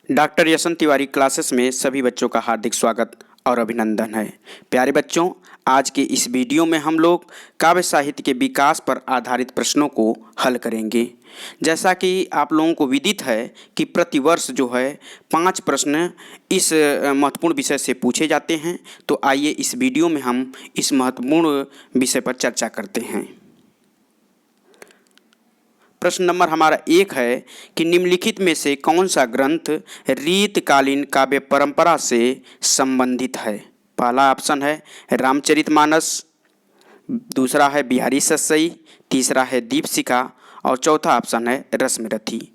Doctor Yashwant Tiwari classes में सभी बच्चों का हार्दिक स्वागत और अभिनंदन है। प्यारे बच्चों, आज के इस वीडियो में हम लोग काव्य साहित्य के विकास पर आधारित प्रश्नों को हल करेंगे। जैसा कि आप लोगों को विदित है कि प्रतिवर्ष जो है 5 प्रश्न इस महत्वपूर्ण विषय से पूछे जाते हैं। तो आइए इस वीडियो में हम इस महत्वपूर्ण विषय पर चर्चा करते हैं। प्रश्न नंबर हमारा 1 है कि निम्नलिखित में से कौन सा ग्रंथ रीतकालीन काव्य परंपरा से संबंधित है। पहला ऑप्शन है रामचरितमानस, दूसरा है बिहारी सस्सई, तीसरा है दीपशिखा और चौथा ऑप्शन है रश्मिरथी।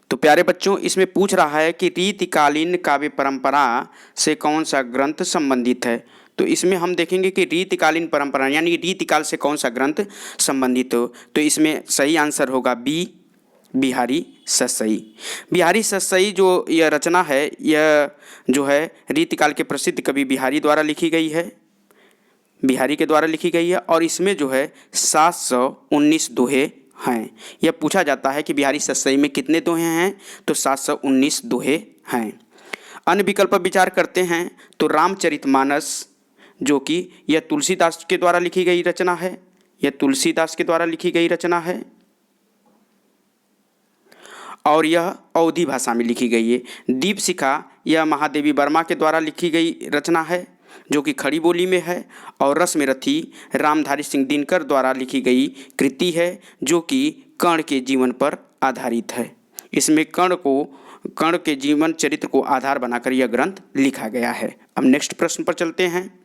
तो प्यारे बच्चों, इसमें पूछ रहा है कि रीतकालीन काव्य परंपरा से कौन सा ग्रंथ संबंधित है। तो इसमें हम देखेंगे कि रीतकालीन परंपरा यानी रीतिकाल से कौन सा ग्रंथ संबंधित हो। तो इसमें सही आंसर होगा बी, बिहारी सस्सई। बिहारी सस्सई जो यह रचना है, यह जो है रीतिकाल के प्रसिद्ध कवि बिहारी द्वारा लिखी गई है, बिहारी के द्वारा लिखी गई है। और इसमें जो है 719 दोहे हैं। यह पूछा जाता है कि बिहारी सस्सई में कितने दोहे हैं, तो 719 दोहे हैं। अन्य विकल्प पर विचार करते हैं तो रामचरितमानस जो कि यह तुलसीदास के द्वारा लिखी गई रचना है, यह तुलसीदास के द्वारा लिखी गई रचना है और यह अवधी भाषा में लिखी गई है। दीपशिखा यह महादेवी वर्मा के द्वारा लिखी गई रचना है जो कि खड़ी बोली में है। और रश्मिरथी रामधारी सिंह दिनकर द्वारा लिखी गई कृति है जो कि कर्ण के जीवन पर आधारित है। इसमें कर्ण के जीवन चरित्र को आधार बनाकर यह ग्रंथ लिखा गया है। अब नेक्स्ट प्रश्न पर चलते हैं।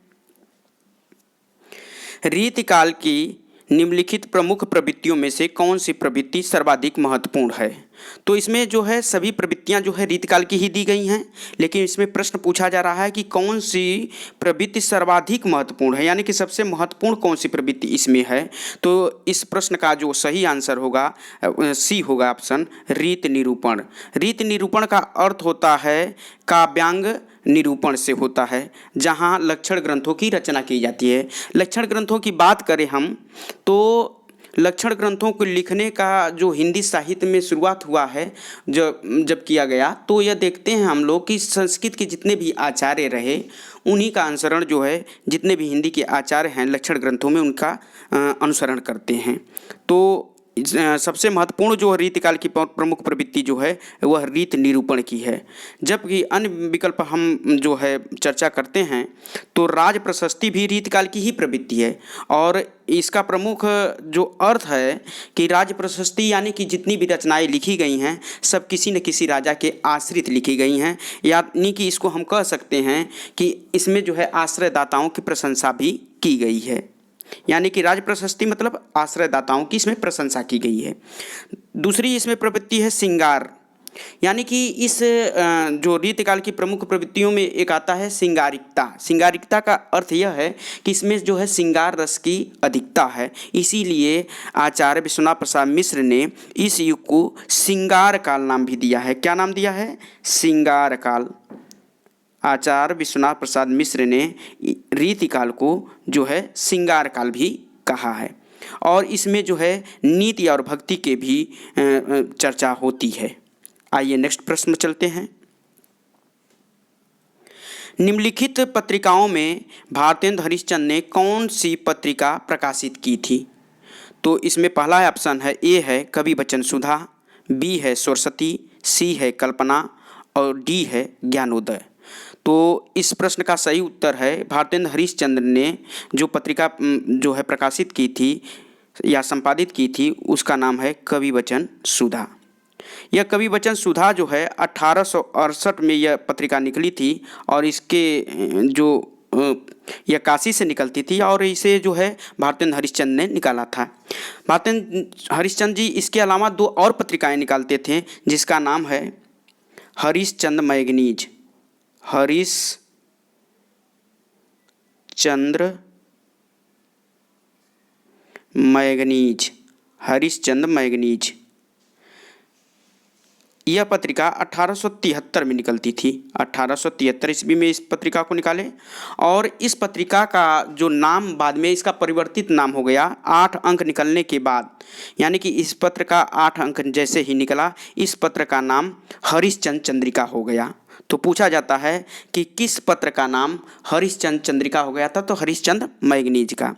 रीतिकाल की निम्नलिखित प्रमुख प्रवृत्तियों में से कौन सी प्रवृत्ति सर्वाधिक महत्वपूर्ण है। तो इसमें जो है सभी प्रवृत्तियां जो है रीतिकाल की ही दी गई हैं, लेकिन इसमें प्रश्न पूछा जा रहा है कि कौन सी प्रवृत्ति सर्वाधिक महत्वपूर्ण है, यानी कि सबसे महत्वपूर्ण कौन सी प्रवृत्ति इसमें है। तो इस प्रश्न का जो सही आंसर होगा सी होगा, ऑप्शन रीत निरूपण। रीत निरूपण का अर्थ होता है काव्यांग निरूपण से होता है, जहाँ लक्षण ग्रंथों की रचना की जाती है। लक्षण ग्रंथों की बात करें हम तो लक्षण ग्रंथों को लिखने का जो हिंदी साहित्य में शुरुआत हुआ है जब किया गया, तो यह देखते हैं हम लोग कि संस्कृत के जितने भी आचार्य रहे उन्हीं का अनुसरण जो है, जितने भी हिंदी के आचार्य हैं लक्षण ग्रंथों में उनका अनुसरण करते हैं। तो सबसे महत्वपूर्ण जो रीतिकाल की प्रमुख प्रवृत्ति जो है वह रीत निरूपण की है। जबकि अन्य विकल्प हम जो है चर्चा करते हैं तो राज प्रशस्ति भी रीतिकाल की ही प्रवृत्ति है। और इसका प्रमुख जो अर्थ है कि राज प्रशस्ति यानी कि जितनी भी रचनाएं लिखी गई हैं सब किसी न किसी राजा के आश्रित लिखी गई हैं, यानी कि इसको हम कह सकते हैं कि इसमें जो है आश्रयदाताओं की प्रशंसा भी की गई है। यानी कि राज प्रशस्ति मतलब आश्रयदाताओं की इसमें प्रशंसा की गई है। दूसरी इसमें प्रवृत्ति है श्रृंगार, यानी कि इस जो रीतिकाल की प्रमुख प्रवृत्तियों में एक आता है श्रृंगारिकता। श्रृंगारिकता का अर्थ यह है कि इसमें जो है श्रृंगार रस की अधिकता है, इसीलिए आचार्य विश्वनाथ प्रसाद मिश्र ने इस युग को श्रृंगार काल नाम भी दिया है। क्या नाम दिया है? श्रृंगार काल। आचार्य विश्वनाथ प्रसाद मिश्र ने रीतिकाल को जो है श्रृंगार काल भी कहा है। और इसमें जो है नीति और भक्ति के भी चर्चा होती है। आइए नेक्स्ट प्रश्न चलते हैं। निम्नलिखित पत्रिकाओं में भारतेंदु हरिश्चंद्र ने कौन सी पत्रिका प्रकाशित की थी। तो इसमें पहला ऑप्शन है ए है कवि वचन सुधा, बी है सरस्वती, सी है कल्पना और डी है ज्ञानोदय। तो इस प्रश्न का सही उत्तर है भारतेंदु हरिश्चंद्र ने जो पत्रिका जो है प्रकाशित की थी या संपादित की थी उसका नाम है कवि वचन सुधा। यह कवि वचन सुधा जो है 1868 में यह पत्रिका निकली थी और इसके जो यह काशी से निकलती थी और इसे जो है भारतेंदु हरिश्चंद्र ने निकाला था। भारतेंदु हरिश्चंद्र जी इसके अलावा 2 और पत्रिकाएं निकालते थे जिसका नाम है हरिश्चंद्र मैगनीज, हरिश्चंद्र मैगनीज। यह पत्रिका 1873 में निकलती थी। 1873 ईस्वी में इस पत्रिका को निकाले और इस पत्रिका का जो नाम बाद में इसका परिवर्तित नाम हो गया 8 अंक निकलने के बाद, यानी कि इस पत्र का 8 अंक जैसे ही निकला इस पत्र का नाम हरिश्चंद्र चंद्रिका हो गया। तो पूछा जाता है कि किस पत्र का नाम हरिश्चंद्र चंद्रिका हो गया था, तो हरिश्चंद्र मैगनीज का।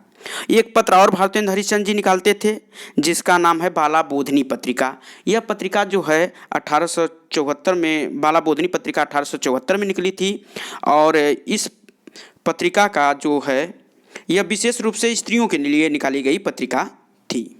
एक पत्र और भारतेंद्र हरिश्चंद्र जी निकालते थे जिसका नाम है बाला बोधनी पत्रिका। यह पत्रिका जो है 1874 में, बाला बोधनी पत्रिका 1874 में निकली थी और इस पत्रिका का जो है यह विशेष रूप से स्त्रियों के लिए निकाली गई पत्रिका थी।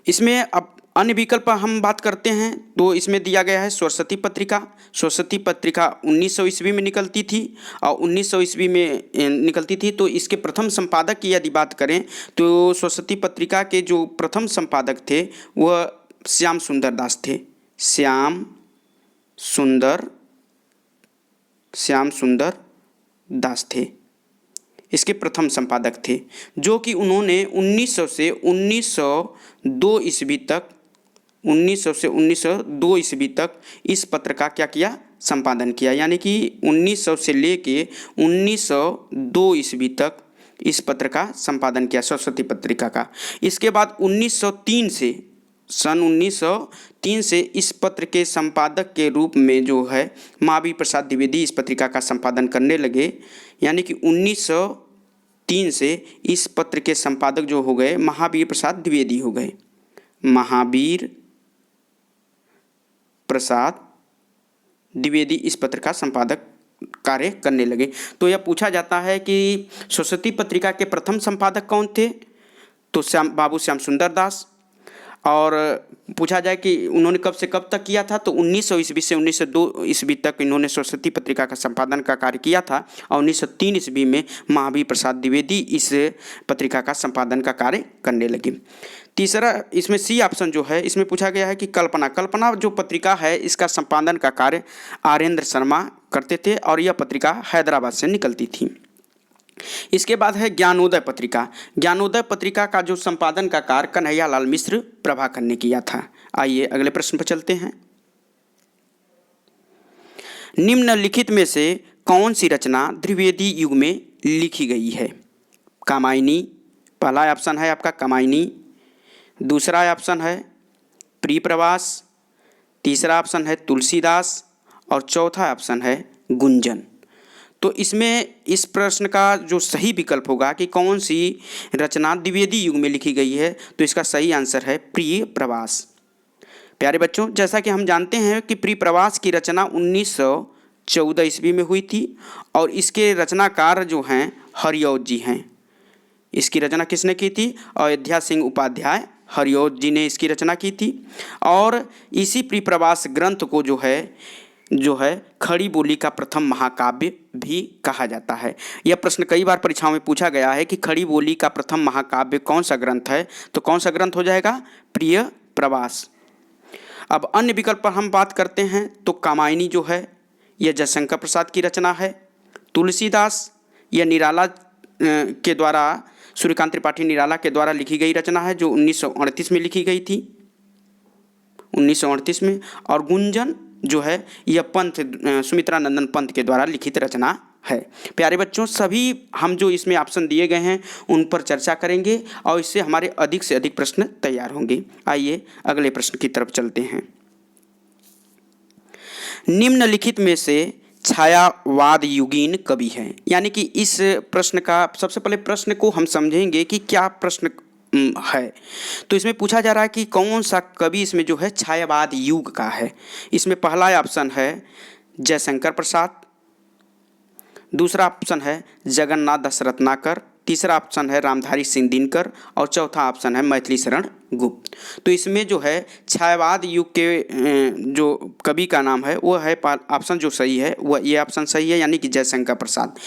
इसमें अब अन्य विकल्प हम बात करते हैं तो इसमें दिया गया है सरस्वती पत्रिका। सरस्वती पत्रिका 1900 ईस्वी में निकलती थी और 1900 ईस्वी में निकलती थी। तो इसके प्रथम संपादक की यदि बात करें तो सरस्वती पत्रिका के जो प्रथम संपादक थे वह श्याम सुंदर दास थे। श्याम सुंदर दास थे इसके प्रथम संपादक थे, जो कि उन्होंने 1900 से 1902 ईस्वी तक 1900 से 1902 ईस्वी तक इस पत्र का क्या किया, संपादन किया। यानी कि 1900 से लेके 1902 ईस्वी तक इस पत्र का संपादन किया, सरस्वती पत्रिका का। इसके बाद 1903 से सन 1903 से इस पत्र के संपादक के रूप में जो है महावीर प्रसाद द्विवेदी इस पत्रिका का संपादन करने लगे। यानी कि 1903 से इस पत्र के संपादक जो हो गए महावीर प्रसाद द्विवेदी हो गए। महावीर प्रसाद द्विवेदी इस पत्र का संपादक कार्य करने लगे। तो यह पूछा जाता है कि सरस्वती पत्रिका के प्रथम संपादक कौन थे, तो बाबू श्याम सुंदर दास। और पूछा जाए कि उन्होंने कब से कब तक किया था, तो 1900 ईस्वी से 1902 ईस्वी तक इन्होंने सरस्वती पत्रिका का संपादन का कार्य किया था और 1903 ईस्वी में महावीर प्रसाद द्विवेदी इस पत्रिका का संपादन का कार्य करने लगे। तीसरा इसमें सी ऑप्शन जो है इसमें पूछा गया है कि कल्पना जो पत्रिका है इसका संपादन का कार्य आरेंद्र शर्मा करते थे और यह पत्रिका हैदराबाद से निकलती थी। इसके बाद है ज्ञानोदय पत्रिका। ज्ञानोदय पत्रिका का जो संपादन का कार्य कन्हैयालाल मिश्र प्रभाकर ने किया था। आइए अगले प्रश्न पर चलते हैं। निम्नलिखित में से कौन सी रचना द्विवेदी युग में लिखी गई है? कामायनी, पहला ऑप्शन है आपका कामायनी, दूसरा ऑप्शन है प्रिय प्रवास, तीसरा ऑप्शन है तुलसीदास और चौथा ऑप्शन है गुंजन। तो इसमें इस प्रश्न का जो सही विकल्प होगा कि कौन सी रचना द्विवेदी युग में लिखी गई है, तो इसका सही आंसर है प्रिय प्रवास। प्यारे बच्चों, जैसा कि हम जानते हैं कि प्रिय प्रवास की रचना 1914 ईस्वी में हुई थी और इसके रचनाकार जो हैं हरिऔध जी हैं। इसकी रचना किसने की थी? अयोध्या सिंह उपाध्याय हरिऔध जी ने इसकी रचना की थी। और इसी प्रिय प्रवास ग्रंथ को जो है खड़ी बोली का प्रथम महाकाव्य भी कहा जाता है। यह प्रश्न कई बार परीक्षाओं में पूछा गया है कि खड़ी बोली का प्रथम महाकाव्य कौन सा ग्रंथ है, तो कौन सा ग्रंथ हो जाएगा? प्रिय प्रवास। अब अन्य विकल्प पर हम बात करते हैं तो कामायनी जो है यह जयशंकर प्रसाद की रचना है। तुलसीदास यह निराला के द्वारा, सूर्यकांत त्रिपाठी निराला के द्वारा लिखी गई रचना है जो 1938 में लिखी गई थी, 1938 में। और गुंजन जो है यह पंत, सुमित्रा नंदन पंत के द्वारा लिखित रचना है। प्यारे बच्चों, सभी हम जो इसमें ऑप्शन दिए गए हैं उन पर चर्चा करेंगे और इससे हमारे अधिक से अधिक प्रश्न तैयार होंगे। आइए अगले प्रश्न की तरफ चलते हैं। निम्नलिखित में से छायावाद युगीन कवि है। यानी कि इस प्रश्न का सबसे पहले प्रश्न को हम समझेंगे कि क्या प्रश्न है। तो इसमें पूछा जा रहा है कि कौन सा कवि इसमें जो है छायावाद युग का है। इसमें पहला ऑप्शन है जयशंकर प्रसाद, दूसरा ऑप्शन है जगन्नाथ दास रत्नाकर, तीसरा ऑप्शन है रामधारी सिंह दिनकर और चौथा ऑप्शन है मैथिली शरण गुप्त। तो इसमें जो है छायावाद युग के जो कवि का नाम है वो है, ऑप्शन जो सही है वह ये ऑप्शन सही है, यानी कि जयशंकर प्रसाद।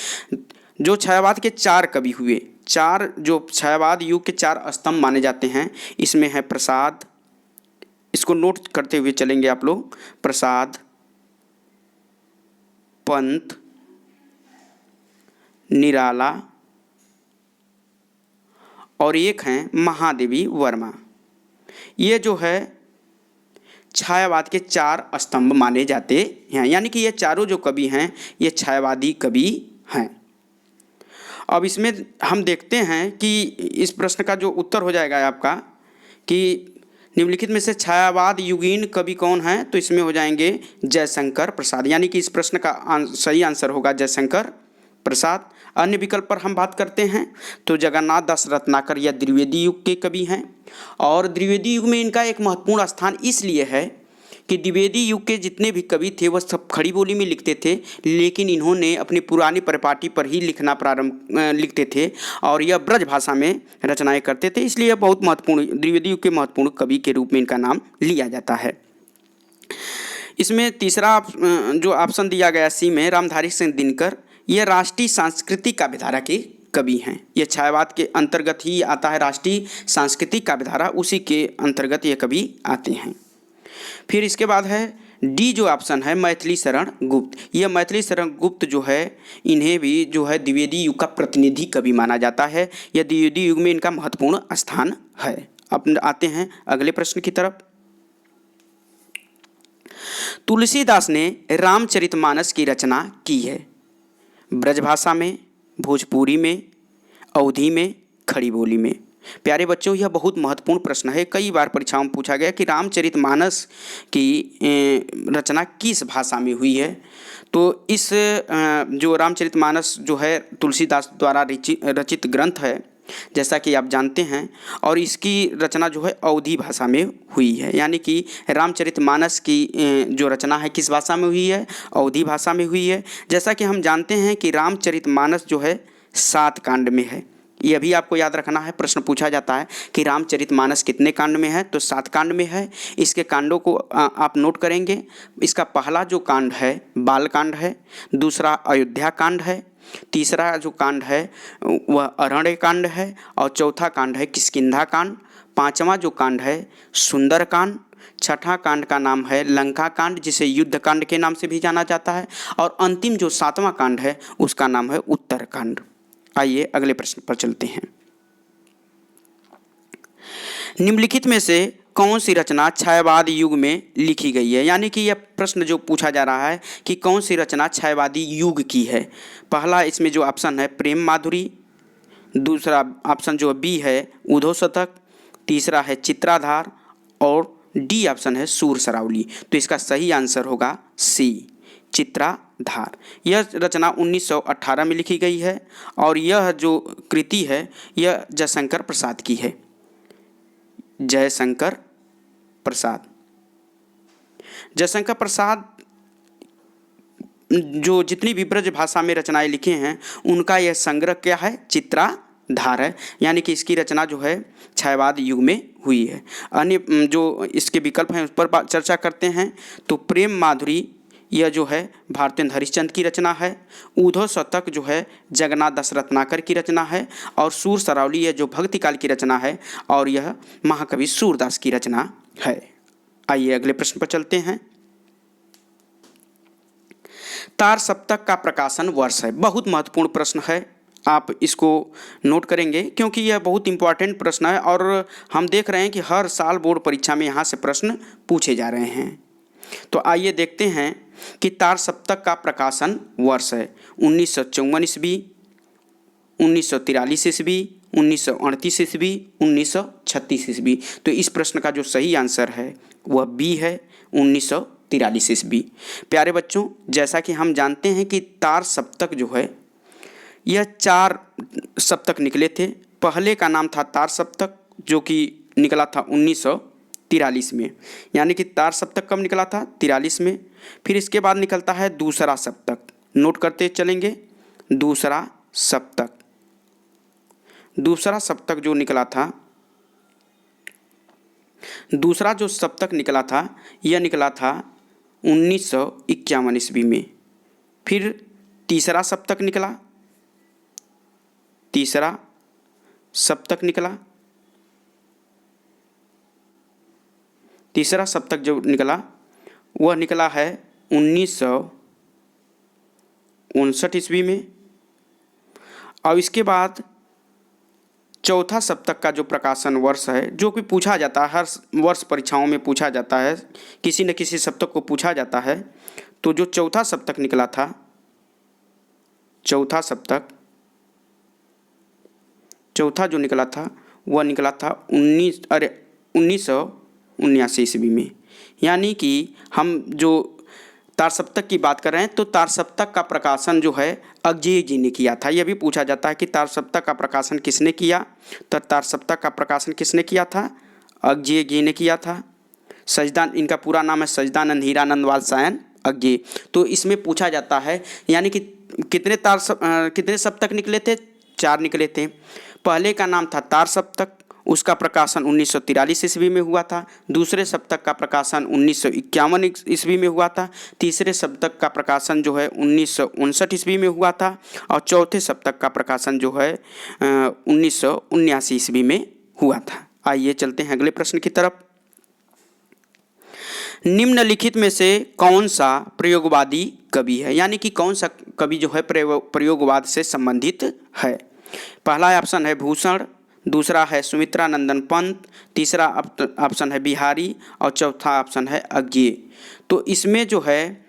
जो छायावाद के 4 कवि हुए, 4 जो छायावाद युग के 4 स्तंभ माने जाते हैं, इसमें है प्रसाद, इसको नोट करते हुए चलेंगे आप लोग, प्रसाद, पंत, निराला और एक हैं महादेवी वर्मा। ये जो है छायावाद के 4 स्तंभ माने जाते हैं, यानी कि ये चारों जो कवि हैं ये छायावादी कवि हैं। अब इसमें हम देखते हैं कि इस प्रश्न का जो उत्तर हो जाएगा आपका कि निम्नलिखित में से छायावाद युगीन कवि कौन है, तो इसमें हो जाएंगे जयशंकर प्रसाद, यानी कि इस प्रश्न का सही आंसर होगा जयशंकर प्रसाद। अन्य विकल्प पर हम बात करते हैं तो जगन्नाथ दास रत्नाकर या द्विवेदी युग के कवि हैं, और द्विवेदी युग में इनका एक महत्वपूर्ण स्थान इसलिए है कि द्विवेदी युग के जितने भी कवि थे वह सब खड़ी बोली में लिखते थे, लेकिन इन्होंने अपनी पुरानी परिपाटी पर ही लिखते थे और यह ब्रज भाषा में रचनाएं करते थे, इसलिए यह बहुत महत्वपूर्ण द्विवेदी युग के महत्वपूर्ण कवि के रूप में इनका नाम लिया जाता है। इसमें तीसरा जो ऑप्शन दिया गया सी में रामधारी सिंह दिनकर, यह राष्ट्रीय सांस्कृतिक काव्यधारा के कवि हैं। यह छायावाद के अंतर्गत ही आता है, राष्ट्रीय सांस्कृतिक काव्यधारा उसी के अंतर्गत ये कवि आते हैं। फिर इसके बाद है डी जो ऑप्शन है मैथिली शरण गुप्त, यह मैथिली शरण गुप्त जो है इन्हें भी जो है द्विवेदी युग का प्रतिनिधि कवि माना जाता है, यह द्विवेदी युग में इनका महत्वपूर्ण स्थान है। अब आते हैं अगले प्रश्न की तरफ। तुलसीदास ने रामचरितमानस की रचना की है ब्रजभाषा में, भोजपुरी में, अवधी में, खड़ी बोली में। प्यारे बच्चों यह बहुत महत्वपूर्ण प्रश्न है, कई बार परीक्षाओं में पूछा गया कि रामचरितमानस की रचना किस भाषा में हुई है। तो इस जो रामचरितमानस जो है तुलसीदास द्वारा रचित ग्रंथ है जैसा कि आप जानते हैं, और इसकी रचना जो है अवधी भाषा में हुई है, यानी कि रामचरितमानस की जो रचना है किस भाषा में हुई है, अवधी भाषा में हुई है। जैसा कि हम जानते हैं कि रामचरितमानस जो है 7 कांड में है, ये भी आपको याद रखना है, प्रश्न पूछा जाता है कि रामचरितमानस कितने कांड में है, तो 7 कांड में है। इसके कांडों को आप नोट करेंगे। इसका पहला जो कांड है बाल कांड है, दूसरा अयोध्या कांड है, तीसरा जो कांड है वह अरण्य कांड है, और चौथा कांड है किष्किंधा कांड, पांचवा जो कांड है सुंदर कांड, छठा कांड का नाम है लंका कांड जिसे युद्ध कांड के नाम से भी जाना जाता है, और अंतिम जो 7वां कांड है उसका नाम है उत्तर कांड। आइए अगले प्रश्न पर चलते हैं। निम्नलिखित में से कौन सी रचना छायावाद युग में लिखी गई है, यानी कि यह प्रश्न जो पूछा जा रहा है कि कौन सी रचना छायावादी युग की है। पहला इसमें जो ऑप्शन है प्रेम माधुरी, दूसरा ऑप्शन जो बी है उद्धव शतक, तीसरा है चित्राधार, और डी ऑप्शन है सूर सरावली। तो इसका सही आंसर होगा सी चित्राधार। यह रचना 1918 में लिखी गई है, और यह जो कृति है यह जयशंकर प्रसाद की है, जयशंकर प्रसाद। जयशंकर प्रसाद जो जितनी भी ब्रज भाषा में रचनाएं लिखे हैं उनका यह संग्रह क्या है, चित्राधार है, यानी कि इसकी रचना जो है छायावाद युग में हुई है। अन्य जो इसके विकल्प हैं उस पर चर्चा करते हैं तो प्रेम माधुरी यह जो है भारतेंद्र हरिश्चंद्र की रचना है, उद्धव शतक जो है जगन्नाथ दास रत्नाकर की रचना है, और सूर सरावली यह जो भक्तिकाल की रचना है और यह महाकवि सूरदास की रचना है। आइए अगले प्रश्न पर चलते हैं। तार सप्तक का प्रकाशन वर्ष है, बहुत महत्वपूर्ण प्रश्न है, आप इसको नोट करेंगे क्योंकि यह बहुत इंपॉर्टेंट प्रश्न है और हम देख रहे हैं कि हर साल बोर्ड परीक्षा में यहाँ से प्रश्न पूछे जा रहे हैं। तो आइए देखते हैं कि तार सप्तक का प्रकाशन वर्ष है 1954 ईस्वी, 1943 ईस्वी, 1938 ईस्वी, 1936 ईस्वी। तो इस प्रश्न का जो सही आंसर है वह बी है 1943 ईस्वी। प्यारे बच्चों जैसा कि हम जानते हैं कि तार सप्तक जो है यह 4 सप्तक निकले थे। पहले का नाम था तार सप्तक जो कि निकला था 1943 में, यानी कि तार सप्तक कब निकला था 43 में। फिर इसके बाद निकलता है दूसरा सप्तक, नोट करते चलेंगे। दूसरा सप्तक जो निकला था, दूसरा जो सप्तक निकला था यह निकला था 1951 ईस्वी में। फिर तीसरा सप्तक निकला, तीसरा सप्तक जो निकला वह निकला है 1959 ईस्वी में। और इसके बाद चौथा सप्तक का जो प्रकाशन वर्ष है, जो कि पूछा जाता है हर वर्ष परीक्षाओं में पूछा जाता है, किसी न किसी सप्तक को पूछा जाता है। तो जो चौथा सप्तक निकला था, चौथा जो निकला था वह निकला था 1979 ईस्वी में। यानी कि हम जो तार सप्तक की बात कर रहे हैं, तो तार सप्तक का प्रकाशन जो है अगजेय जी ने किया था। यह भी पूछा जाता है कि तार सप्तक का प्रकाशन किसने किया, तो तार सप्तक का प्रकाशन किसने किया था, अगजेय जी ने किया था। इनका पूरा नाम है सच्चिदानंद हीरानंद वात्स्यायन अगजेय। तो इसमें पूछा जाता है, यानी कि कितने सप्तक निकले थे, 4 निकले थे। पहले का नाम था तार सप्तक, उसका प्रकाशन 1943 ईस्वी में हुआ था। दूसरे सप्तक का प्रकाशन 1951 ईस्वी में हुआ था। तीसरे सप्तक का प्रकाशन जो है 1959 ईस्वी में हुआ था। और चौथे सप्तक का प्रकाशन जो है 1979 ईस्वी में हुआ था। आइए चलते हैं अगले प्रश्न की तरफ। निम्नलिखित में से कौन सा प्रयोगवादी कवि है, यानी कि कौन सा कवि जो है प्रयोगवाद से संबंधित है। पहला ऑप्शन है भूषण, दूसरा है सुमित्रा नंदन पंत, तीसरा ऑप्शन है बिहारी और चौथा ऑप्शन है अगजेय। तो इसमें जो है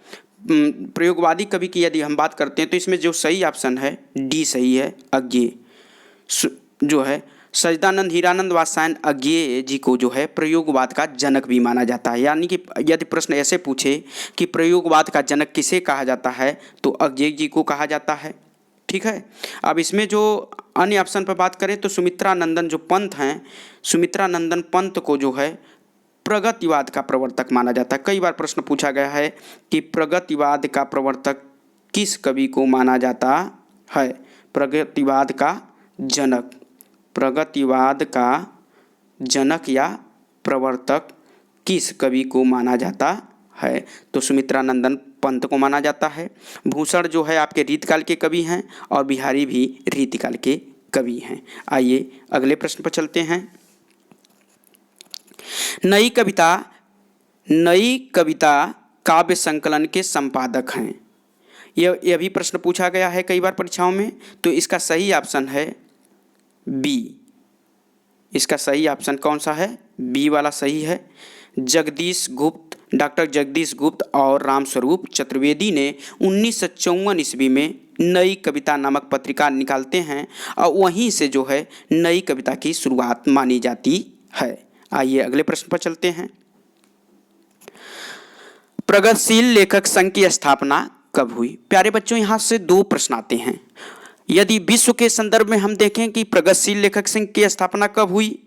प्रयोगवादी कवि की यदि हम बात करते हैं, तो इसमें जो सही ऑप्शन है डी सही है, अगजेय जो है सच्चिदानंद हीरानंद वात्स्यायन अगजेय जी को जो है प्रयोगवाद का जनक भी माना जाता है। यानी कि यदि प्रश्न ऐसे पूछे कि प्रयोगवाद का जनक किसे कहा जाता है, तो अगजेय जी को कहा जाता है। ठीक है। अब इसमें जो अन्य ऑप्शन पर बात करें, तो सुमित्रा नंदन जो पंत हैं, सुमित्रा नंदन पंत को जो है प्रगतिवाद का प्रवर्तक माना जाता है। कई बार प्रश्न पूछा गया है कि प्रगतिवाद का प्रवर्तक किस कवि को माना जाता है। प्रगतिवाद का जनक या प्रवर्तक किस कवि को माना जाता है, तो सुमित्रा नंदन पंत को माना जाता है। भूषण जो है आपके रीतकाल के कवि हैं और बिहारी भी रीतकाल के कवि हैं। आइए अगले प्रश्न पर चलते हैं। नई कविता काव्य संकलन के संपादक हैं। यह भी प्रश्न पूछा गया है कई बार परीक्षाओं में। तो इसका सही ऑप्शन है बी। इसका सही ऑप्शन कौन सा है, बी वाला सही है। डॉक्टर जगदीश गुप्त और रामस्वरूप चतुर्वेदी ने 1954 ईस्वी में नई कविता नामक पत्रिका निकालते हैं और वहीं से जो है नई कविता की शुरुआत मानी जाती है। आइए अगले प्रश्न पर चलते हैं। प्रगतिशील लेखक संघ की स्थापना कब हुई। प्यारे बच्चों, यहाँ से 2 प्रश्न आते हैं। यदि विश्व के संदर्भ में हम देखें कि प्रगतिशील लेखक संघ की स्थापना कब हुई,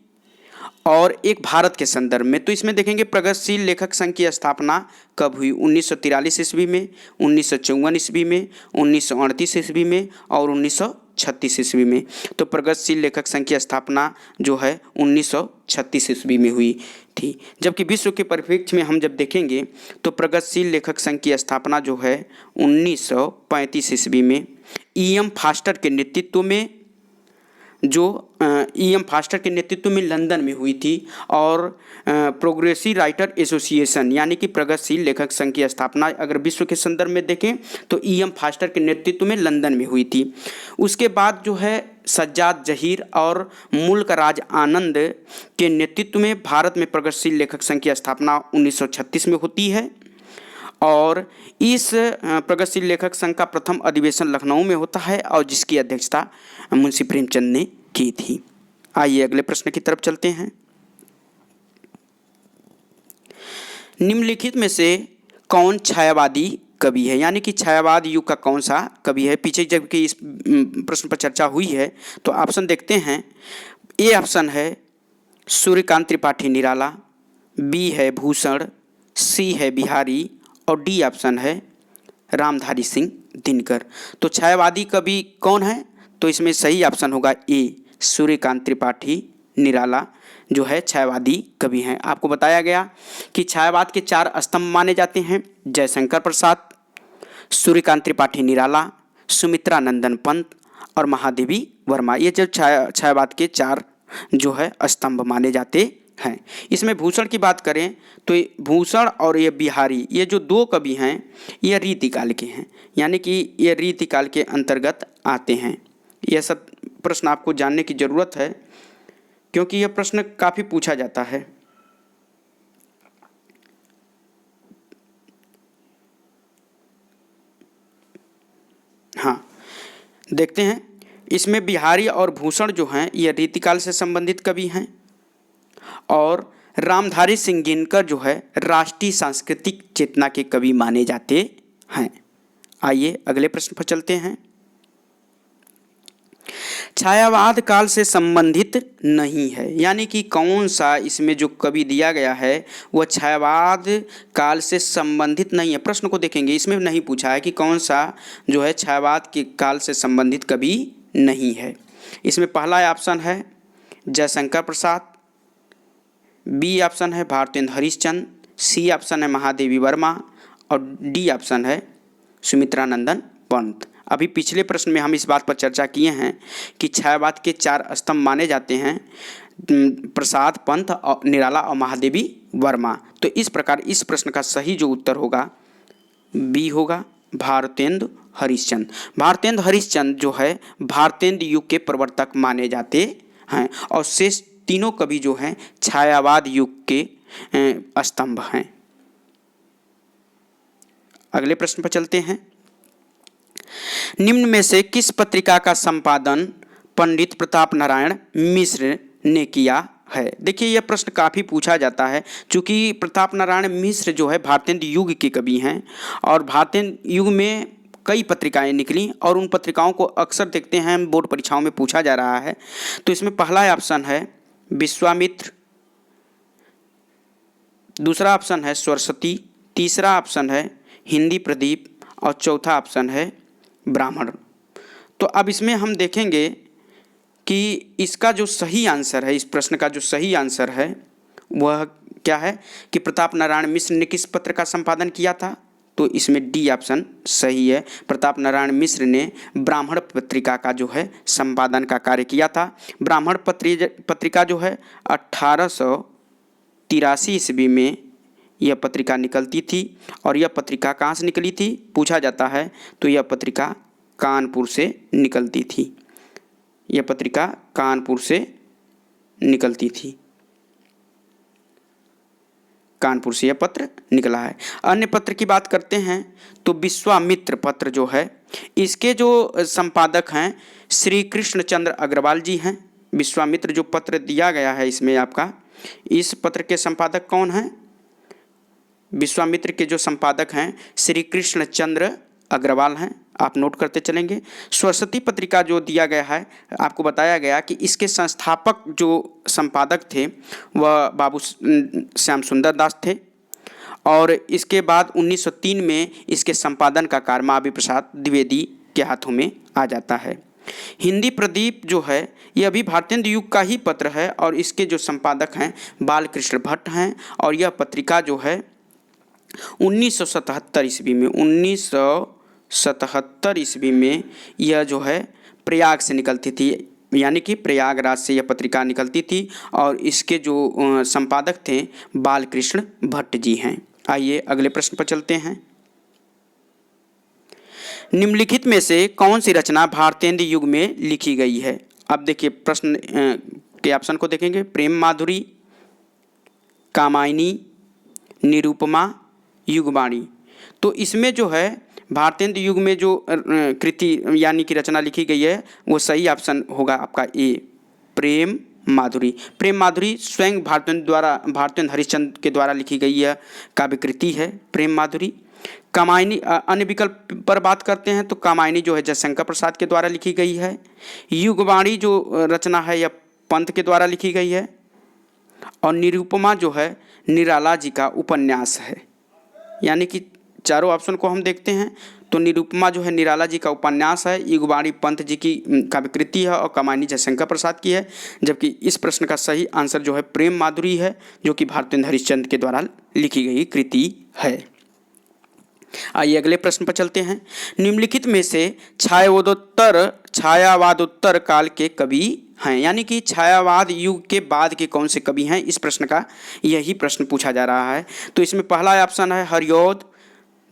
और एक भारत के संदर्भ में, तो इसमें देखेंगे प्रगतिशील लेखक संघ की स्थापना कब हुई। 1943 ईस्वी में, 1954 ईस्वी में, 1938 ईस्वी में और 1936 ईस्वी में। तो प्रगतिशील लेखक संघ की स्थापना जो है 1936 ईस्वी में हुई थी। जबकि विश्व के परिप्रेक्ष्य में हम जब देखेंगे, तो प्रगतिशील लेखक संघ की स्थापना जो है 1935 ईस्वी में E.M. फास्टर के नेतृत्व में लंदन में हुई थी। और प्रोग्रेसिव राइटर एसोसिएशन यानी कि प्रगतिशील लेखक संघ की स्थापना अगर विश्व के संदर्भ में देखें, तो E.M. फास्टर के नेतृत्व में लंदन में हुई थी। उसके बाद जो है सज्जाद जहीर और मुल्क राज आनंद के नेतृत्व में भारत में प्रगतिशील लेखक संघ की स्थापना 1936 में होती है। और इस प्रगतिशील लेखक संघ का प्रथम अधिवेशन लखनऊ में होता है और जिसकी अध्यक्षता मुंशी प्रेमचंद ने की थी। आइए अगले प्रश्न की तरफ चलते हैं। निम्नलिखित में से कौन छायावादी कवि है, यानी कि छायावाद युग का कौन सा कवि है। पीछे जबकि इस प्रश्न पर चर्चा हुई है, तो ऑप्शन देखते हैं। ए ऑप्शन है सूर्यकांत त्रिपाठी निराला, बी है भूषण, सी है बिहारी और डी ऑप्शन है रामधारी सिंह दिनकर। तो छायावादी कवि कौन है, तो इसमें सही ऑप्शन होगा ए, सूर्यकांत त्रिपाठी निराला जो है छायावादी कवि हैं। आपको बताया गया कि छायावाद के 4 स्तंभ माने जाते हैं: जयशंकर प्रसाद, सूर्यकांत त्रिपाठी निराला, सुमित्रा नंदन पंत और महादेवी वर्मा। ये जब छायावाद के 4 जो है स्तंभ माने जाते हैं। इसमें भूषण की बात करें, तो भूषण और ये बिहारी, ये जो 2 कवि हैं, ये रीतिकाल के हैं, यानी कि ये रीतिकाल के अंतर्गत आते हैं। यह सब प्रश्न आपको जानने की ज़रूरत है क्योंकि यह प्रश्न काफ़ी पूछा जाता है। हाँ, देखते हैं। इसमें बिहारी और भूषण जो हैं ये रीतिकाल से संबंधित कवि हैं, और रामधारी सिंह दिनकर जो है राष्ट्रीय सांस्कृतिक चेतना के कवि माने जाते हैं। आइए अगले प्रश्न पर चलते हैं। छायावाद काल से संबंधित नहीं है, यानी कि कौन सा इसमें जो कवि दिया गया है वह छायावाद काल से संबंधित नहीं है। प्रश्न को देखेंगे, इसमें नहीं पूछा है कि कौन सा जो है छायावाद के काल से संबंधित कवि नहीं है। इसमें पहला ऑप्शन है जयशंकर प्रसाद, बी ऑप्शन है भारतेंदु हरिश्चंद्र, सी ऑप्शन है महादेवी वर्मा, और डी ऑप्शन है सुमित्रानंदन पंत। अभी पिछले प्रश्न में हम इस बात पर चर्चा किए हैं कि छायावाद के 4 स्तंभ माने जाते हैं, प्रसाद, पंत, और निराला और महादेवी वर्मा। तो इस प्रकार इस प्रश्न का सही जो उत्तर होगा बी होगा, भारतेंदु हरिश्चंद्र। भारतेंदु हरिश्चंद्र जो है भारतेंदु युग के प्रवर्तक माने जाते हैं, और शेष तीनों कवि जो हैं छायावाद युग के स्तंभ हैं। अगले प्रश्न पर चलते हैं। निम्न में से किस पत्रिका का संपादन पंडित प्रताप नारायण मिश्र ने किया है? देखिए यह प्रश्न काफ़ी पूछा जाता है, चूँकि प्रताप नारायण मिश्र जो है भारतेंदु युग के कवि हैं, और भारतेंदु युग में कई पत्रिकाएं निकली, और उन पत्रिकाओं को अक्सर देखते हैं बोर्ड परीक्षाओं में पूछा जा रहा है। तो इसमें पहला ऑप्शन है विश्वामित्र, दूसरा ऑप्शन है सरस्वती, तीसरा ऑप्शन है हिंदी प्रदीप, और चौथा ऑप्शन है ब्राह्मण। तो अब इसमें हम देखेंगे कि इसका जो सही आंसर है, इस प्रश्न का जो सही आंसर है वह क्या है कि प्रताप नारायण मिश्र ने किस पत्र का संपादन किया था? तो इसमें डी ऑप्शन सही है। प्रताप नारायण मिश्र ने ब्राह्मण पत्रिका का जो है संपादन का कार्य किया था। ब्राह्मण पत्रिका जो है 1883 ईस्वी में यह पत्रिका निकलती थी, और यह पत्रिका कहाँ से निकली थी पूछा जाता है, तो यह पत्रिका कानपुर से निकलती थी। यह पत्रिका कानपुर से निकलती थी, कानपुर से यह पत्र निकला है। अन्य पत्र की बात करते हैं तो विश्वामित्र पत्र जो है इसके जो संपादक हैं श्री कृष्णचंद्र अग्रवाल जी हैं। विश्वामित्र जो पत्र दिया गया है इसमें आपका, इस पत्र के संपादक कौन हैं? विश्वामित्र के जो संपादक हैं श्री कृष्णचंद्र अग्रवाल हैं, आप नोट करते चलेंगे। सरस्वती पत्रिका जो दिया गया है, आपको बताया गया कि इसके संस्थापक जो संपादक थे वह बाबू श्याम सुंदर दास थे, और इसके बाद 1903 में इसके संपादन का कार्य महावीर प्रसाद द्विवेदी के हाथों में आ जाता है। हिंदी प्रदीप जो है यह भी भारतेंदु युग का ही पत्र है, और इसके जो संपादक हैं बालकृष्ण भट्ट हैं, और यह पत्रिका जो है 1977 ईस्वी में 1977 ईस्वी में यह जो है प्रयाग से निकलती थी, यानी कि प्रयागराज से यह पत्रिका निकलती थी, और इसके जो संपादक थे बालकृष्ण भट्ट जी हैं। आइए अगले प्रश्न पर चलते हैं। निम्नलिखित में से कौन सी रचना भारतेंदु युग में लिखी गई है? अब देखिए प्रश्न के ऑप्शन को देखेंगे। प्रेम माधुरी, कामायनी, निरूपमा, युगवाणी। तो इसमें जो है भारतेंदु युग में जो कृति यानी कि रचना लिखी गई है वो सही ऑप्शन होगा आपका ए, प्रेम माधुरी। प्रेम माधुरी स्वयं भारतेंदु हरिश्चंद्र के द्वारा लिखी गई यह काव्य कृति है प्रेम माधुरी। कामायनी, अन्य विकल्प पर बात करते हैं तो कामायनी जो है जयशंकर प्रसाद के द्वारा लिखी गई है। युगवाणी जो रचना है यह पंत के द्वारा लिखी गई है, और निरूपमा जो है निराला जी का उपन्यास है। यानी कि चारों ऑप्शन को हम देखते हैं तो निरूपमा जो है निराला जी का उपन्यास है, युगवाणी पंत जी की काव्यकृति है, और कामायनी जयशंकर प्रसाद की है। जबकि इस प्रश्न का सही आंसर जो है प्रेम माधुरी है, जो कि भारतेंदु हरिश्चंद्र के द्वारा लिखी गई कृति है। आइए अगले प्रश्न पर चलते हैं। निम्नलिखित में से छायावादोत्तर काल के कवि हैं, यानी कि छायावाद युग के बाद के कौन से कवि हैं, इस प्रश्न का यही प्रश्न पूछा जा रहा है। तो इसमें पहला ऑप्शन है हरिऔध,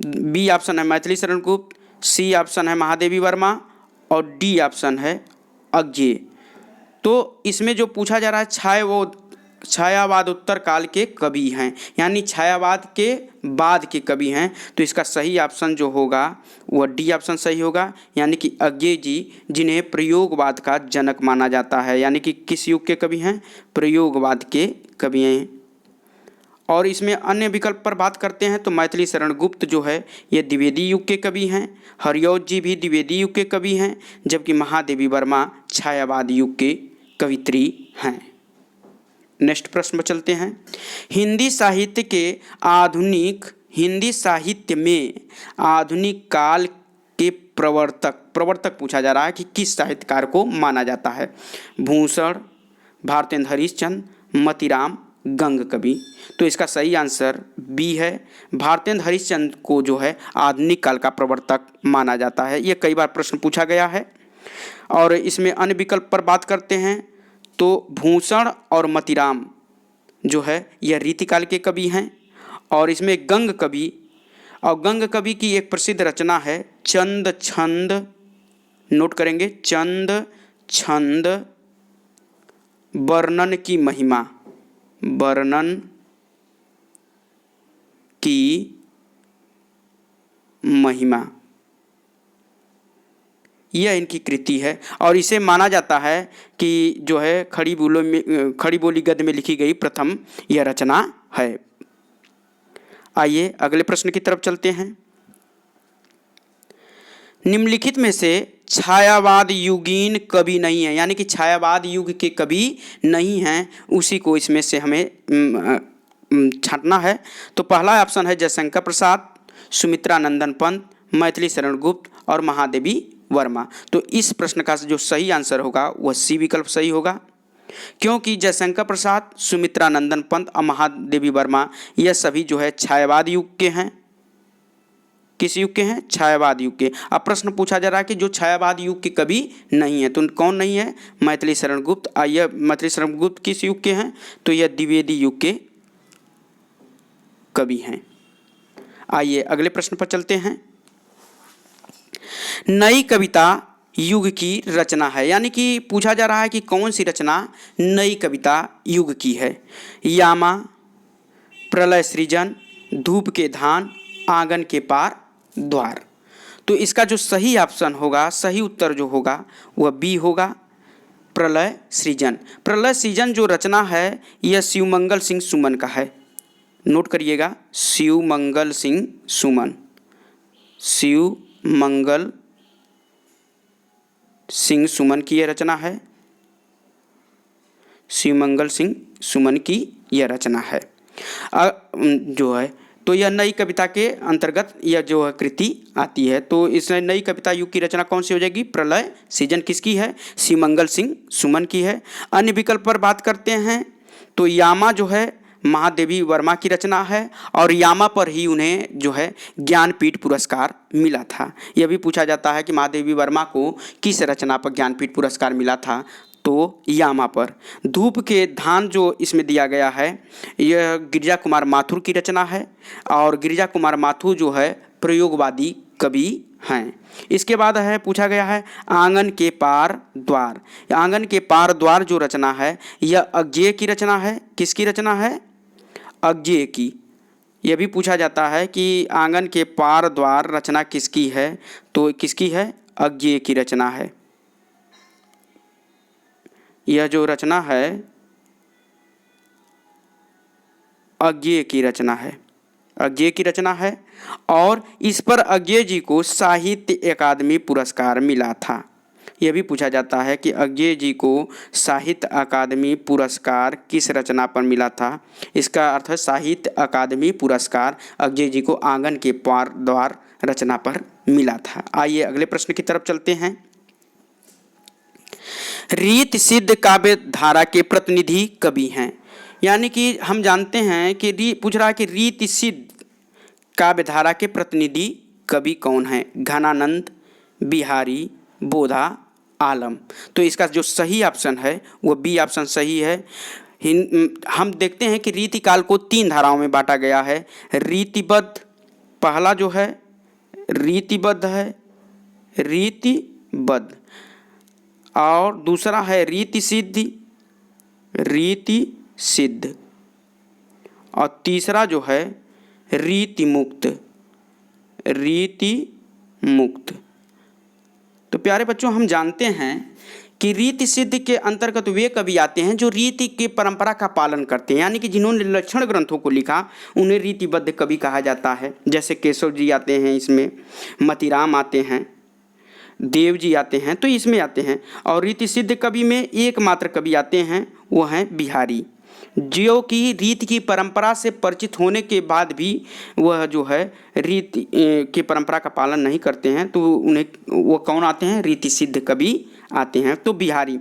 बी ऑप्शन है मैथिली शरण गुप्त, सी ऑप्शन है महादेवी वर्मा, और डी ऑप्शन है अज्ञेय। तो इसमें जो पूछा जा रहा है छायावाद उत्तर काल के कवि हैं, यानी छायावाद के बाद के कवि हैं। तो इसका सही ऑप्शन जो होगा वह डी ऑप्शन सही होगा, यानी कि अज्ञे जी, जिन्हें प्रयोगवाद का जनक माना जाता है। यानी कि किस युग के कवि हैं? प्रयोगवाद के कवि हैं। और इसमें अन्य विकल्प पर बात करते हैं तो मैथिली शरण गुप्त जो है ये द्विवेदी युग के कवि हैं। हरिऔध जी भी द्विवेदी युग के कवि हैं, जबकि महादेवी वर्मा छायावाद युग के कवित्री हैं। नेक्स्ट प्रश्न पर चलते हैं। हिंदी साहित्य में आधुनिक काल के प्रवर्तक पूछा जा रहा है कि किस साहित्यकार को माना जाता है? भूषण, भारतेंद्र हरिश्चंद्र, मतीराम, गंग कवि। तो इसका सही आंसर बी है। भारतेंद्र हरिश्चंद्र को जो है आधुनिक काल का प्रवर्तक माना जाता है। ये कई बार प्रश्न पूछा गया है। और इसमें अन्य विकल्प पर बात करते हैं तो भूषण और मतीराम जो है यह रीतिकाल के कवि हैं। और इसमें गंग कवि की एक प्रसिद्ध रचना है चंद छंद, नोट करेंगे, चंद छंद वर्णन की महिमा, यह इनकी कृति है। और इसे माना जाता है कि जो है खड़ी बोली गद्य में लिखी गई प्रथम यह रचना है। आइए अगले प्रश्न की तरफ चलते हैं। निम्नलिखित में से छायावाद युगीन कवि नहीं है, यानी कि छायावाद युग के कवि नहीं हैं, उसी को इसमें से हमें छांटना है। तो पहला ऑप्शन है जयशंकर प्रसाद, सुमित्रा नंदन पंत, मैथिली शरण गुप्त और महादेवी वर्मा। तो इस प्रश्न का जो सही आंसर होगा वह सी विकल्प सही होगा, क्योंकि जयशंकर प्रसाद, सुमित्रा नंदन पंत और महादेवी वर्मा यह सभी जो है छायावाद युग के हैं। किस युग के हैं? छायावाद युग के। अब प्रश्न पूछा जा रहा है कि जो छायावाद युग के कवि नहीं है, तो कौन नहीं है? मैथिली शरण गुप्त। आइए, मैथिली शरण गुप्त किस युग के हैं? तो यह द्विवेदी युग के कवि हैं। आइए अगले प्रश्न पर चलते हैं। नई कविता युग की रचना है, यानी कि पूछा जा रहा है कि कौन सी रचना नई कविता युग की है? यामा, प्रलय सृजन, धूप के धान, आंगन के पार द्वार। तो इसका जो सही ऑप्शन होगा, सही उत्तर जो होगा वह बी होगा, प्रलय सृजन। प्रलय सृजन जो रचना है यह शिवमंगल सिंह सुमन का है। नोट करिएगा, शिवमंगल सिंह सुमन की यह रचना है। शिवमंगल सिंह सुमन की यह रचना है जो है। तो यह नई कविता के अंतर्गत यह जो है कृति आती है। तो इस नई कविता युग की रचना कौन सी हो जाएगी? प्रलय सृजन किसकी है? शिवमंगल सिंह सुमन की है। अन्य विकल्प पर बात करते हैं तो यामा जो है महादेवी वर्मा की रचना है, और यामा पर ही उन्हें जो है ज्ञानपीठ पुरस्कार मिला था। यह भी पूछा जाता है कि महादेवी वर्मा को किस रचना पर ज्ञानपीठ पुरस्कार मिला था? तो यामा पर। धूप के धान जो इसमें दिया गया है यह गिरिजा कुमार माथुर की रचना है, और गिरिजा कुमार माथुर जो है प्रयोगवादी कवि हैं। इसके बाद है पूछा गया है आंगन के पार द्वार। आंगन के पार द्वार जो रचना है यह अज्ञेय की रचना है। किसकी रचना है? अज्ञेय की। यह भी पूछा जाता है कि आंगन के पार द्वार रचना किसकी है? तो किसकी है? अज्ञेय की रचना है। यह जो रचना है अज्ञेय की रचना है, और इस पर अज्ञेय जी को साहित्य अकादमी पुरस्कार मिला था। यह भी पूछा जाता है कि अज्ञेय जी को साहित्य अकादमी पुरस्कार किस रचना पर मिला था? इसका अर्थ है साहित्य अकादमी पुरस्कार अज्ञेय जी को आंगन के पार द्वार रचना पर मिला था। आइए अगले प्रश्न की तरफ चलते हैं। रीति सिद्ध काव्य धारा के प्रतिनिधि कवि हैं, यानी कि हम जानते हैं कि पूछ रहा है कि रीति सिद्ध काव्य धारा के प्रतिनिधि कवि कौन हैं? घनानंद, बिहारी, बोधा, आलम। तो इसका जो सही ऑप्शन है वो बी ऑप्शन सही है। हम देखते हैं कि रीति काल को 3 धाराओं में बांटा गया है। रीतिबद्ध, पहला जो है रीतिबद्ध है, रीतिबद्ध। और दूसरा है रीति सिद्ध, रीति सिद्ध, और तीसरा जो है रीति मुक्त, रीति मुक्त। तो प्यारे बच्चों, हम जानते हैं कि रीति सिद्ध के अंतर्गत वे कवि आते हैं जो रीति की परंपरा का पालन करते हैं, यानी कि जिन्होंने लक्षण ग्रंथों को लिखा उन्हें रीतिबद्ध कवि कहा जाता है। जैसे केशव जी आते हैं इसमें, मतीराम आते हैं, देव जी आते हैं, तो इसमें आते हैं। और रीति सिद्ध कवि में एकमात्र कवि आते हैं, वो हैं बिहारी, जो कि रीति की परंपरा से परिचित होने के बाद भी वह जो है रीति की परंपरा का पालन नहीं करते हैं, तो उन्हें वो कौन आते हैं? रीति सिद्ध कवि आते हैं। तो बिहारी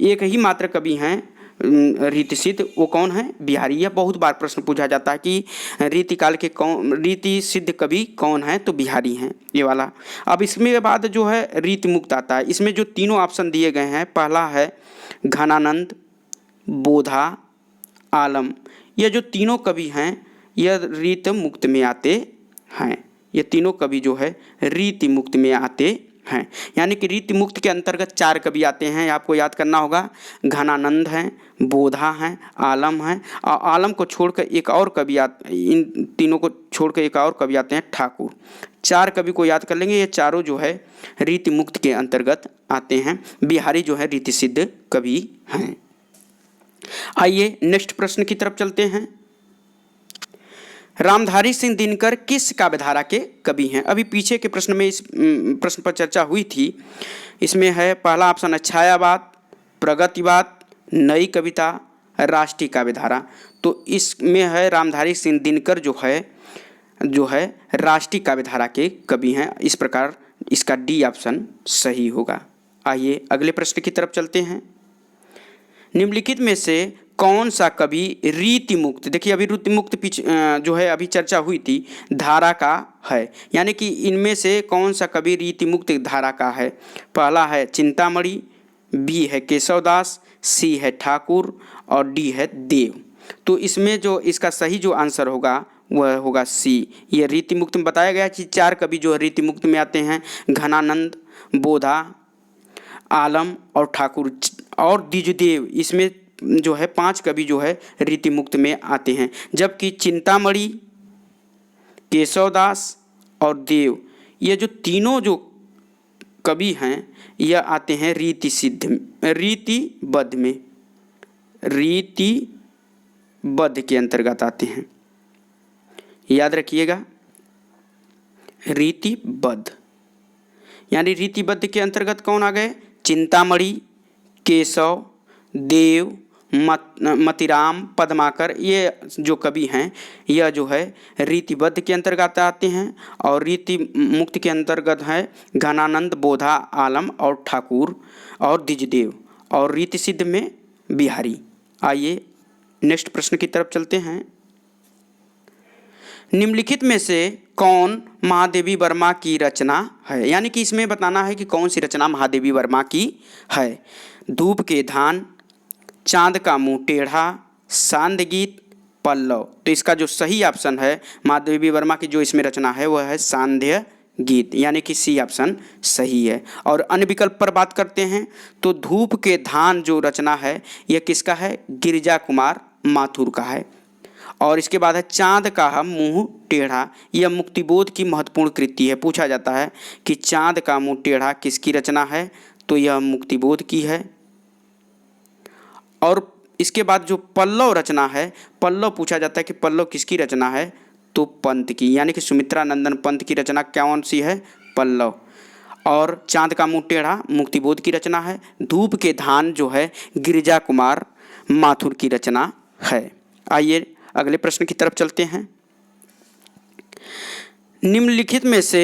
एक ही मात्र कवि हैं रीति सिद्ध, वो कौन है? बिहारी। यह बहुत बार प्रश्न पूछा जाता है कि रीति काल के कौन रीति सिद्ध कवि कौन है? तो बिहारी हैं, ये वाला। अब इसमें बाद जो है रीति मुक्त आता है। इसमें जो तीनों ऑप्शन दिए गए हैं, पहला है घनानंद, बोधा, आलम। ये जो तीनों कवि हैं यह रीति मुक्त में आते हैं। ये तीनों कवि जो है रीति मुक्त में आते हैं, यानी कि रीति मुक्त के अंतर्गत 4 कवि आते हैं। आपको याद करना होगा, घनानंद हैं, बोधा हैं, आलम हैं, और आलम को छोड़कर एक और कवि इन तीनों को छोड़कर एक और कवि आते हैं, ठाकुर। 4 कवि को याद कर लेंगे, ये चारों जो है रीति मुक्त के अंतर्गत आते हैं। बिहारी जो है रीति सिद्ध कवि हैं। आइए नेक्स्ट प्रश्न की तरफ चलते हैं। रामधारी सिंह दिनकर किस काव्यधारा के कवि हैं? अभी पीछे के प्रश्न में इस प्रश्न पर चर्चा हुई थी। इसमें है पहला ऑप्शन है छायावाद, प्रगतिवाद, नई कविता, राष्ट्रीय काव्यधारा। तो इसमें है रामधारी सिंह दिनकर जो है राष्ट्रीय काव्यधारा के कवि हैं। इस प्रकार इसका डी ऑप्शन सही होगा। आइए अगले प्रश्न की तरफ चलते हैं। निम्नलिखित में से कौन सा कवि रीति मुक्त, देखिए अभी रीति मुक्त जो है अभी चर्चा हुई थी, धारा का है, यानी कि इनमें से कौन सा कवि रीति मुक्त धारा का है? पहला है चिंतामणि, बी है केशवदास, सी है ठाकुर, और डी है देव। तो इसमें जो इसका सही जो आंसर होगा वह होगा सी। ये रीति मुक्त में बताया गया कि 4 कवि जो रीति मुक्त में आते हैं, घनानंद, बोधा, आलम और ठाकुर और द्विजदेव। इसमें जो है 5 कवि जो है रीति मुक्त में आते हैं, जबकि चिंतामणि, केशवदास और देव, ये जो तीनों जो कवि हैं यह आते हैं रीति सिद्ध, रीतिबद्ध में, रीतिबद्ध के अंतर्गत आते हैं। याद रखिएगा, रीतिबद्ध, यानी रीतिबद्ध के अंतर्गत कौन आ गए? चिंतामणि, केशव, देव, मतीराम, पद्माकर, ये जो कवि हैं यह जो है रीतिबद्ध के अंतर्गत आते हैं। और रीति मुक्त के अंतर्गत है घनानंद, बोधा, आलम और ठाकुर और द्विजदेव, और रीति सिद्ध में बिहारी। आइए नेक्स्ट प्रश्न की तरफ चलते हैं। निम्नलिखित में से कौन महादेवी वर्मा की रचना है? यानी कि इसमें बताना है कि कौन सी रचना महादेवी वर्मा की है। धूप के धान, चांद का मुंह टेढ़ा, सांध्य गीत, पल्लव। तो इसका जो सही ऑप्शन है महादेवी वर्मा की जो इसमें रचना है वह है सांध्य गीत, यानी कि सी ऑप्शन सही है। और अन्य विकल्प पर बात करते हैं तो धूप के धान जो रचना है यह किसका है? गिरिजा कुमार माथुर का है। और इसके बाद है चांद का मुंह टेढ़ा, यह मुक्तिबोध की महत्वपूर्ण कृति है। पूछा जाता है कि चांद का मुंह टेढ़ा किसकी रचना है? तो यह मुक्तिबोध की है। और इसके बाद जो पल्लव रचना है, पल्लव पूछा जाता है कि पल्लव किसकी रचना है? तो पंत की, यानी कि सुमित्रा नंदन पंत की रचना कौन सी है? पल्लव। और चांद का मुंह टेढ़ा मुक्तिबोध की रचना है। धूप के धान जो है गिरिजा कुमार माथुर की रचना है। आइए अगले प्रश्न की तरफ चलते हैं। निम्नलिखित में से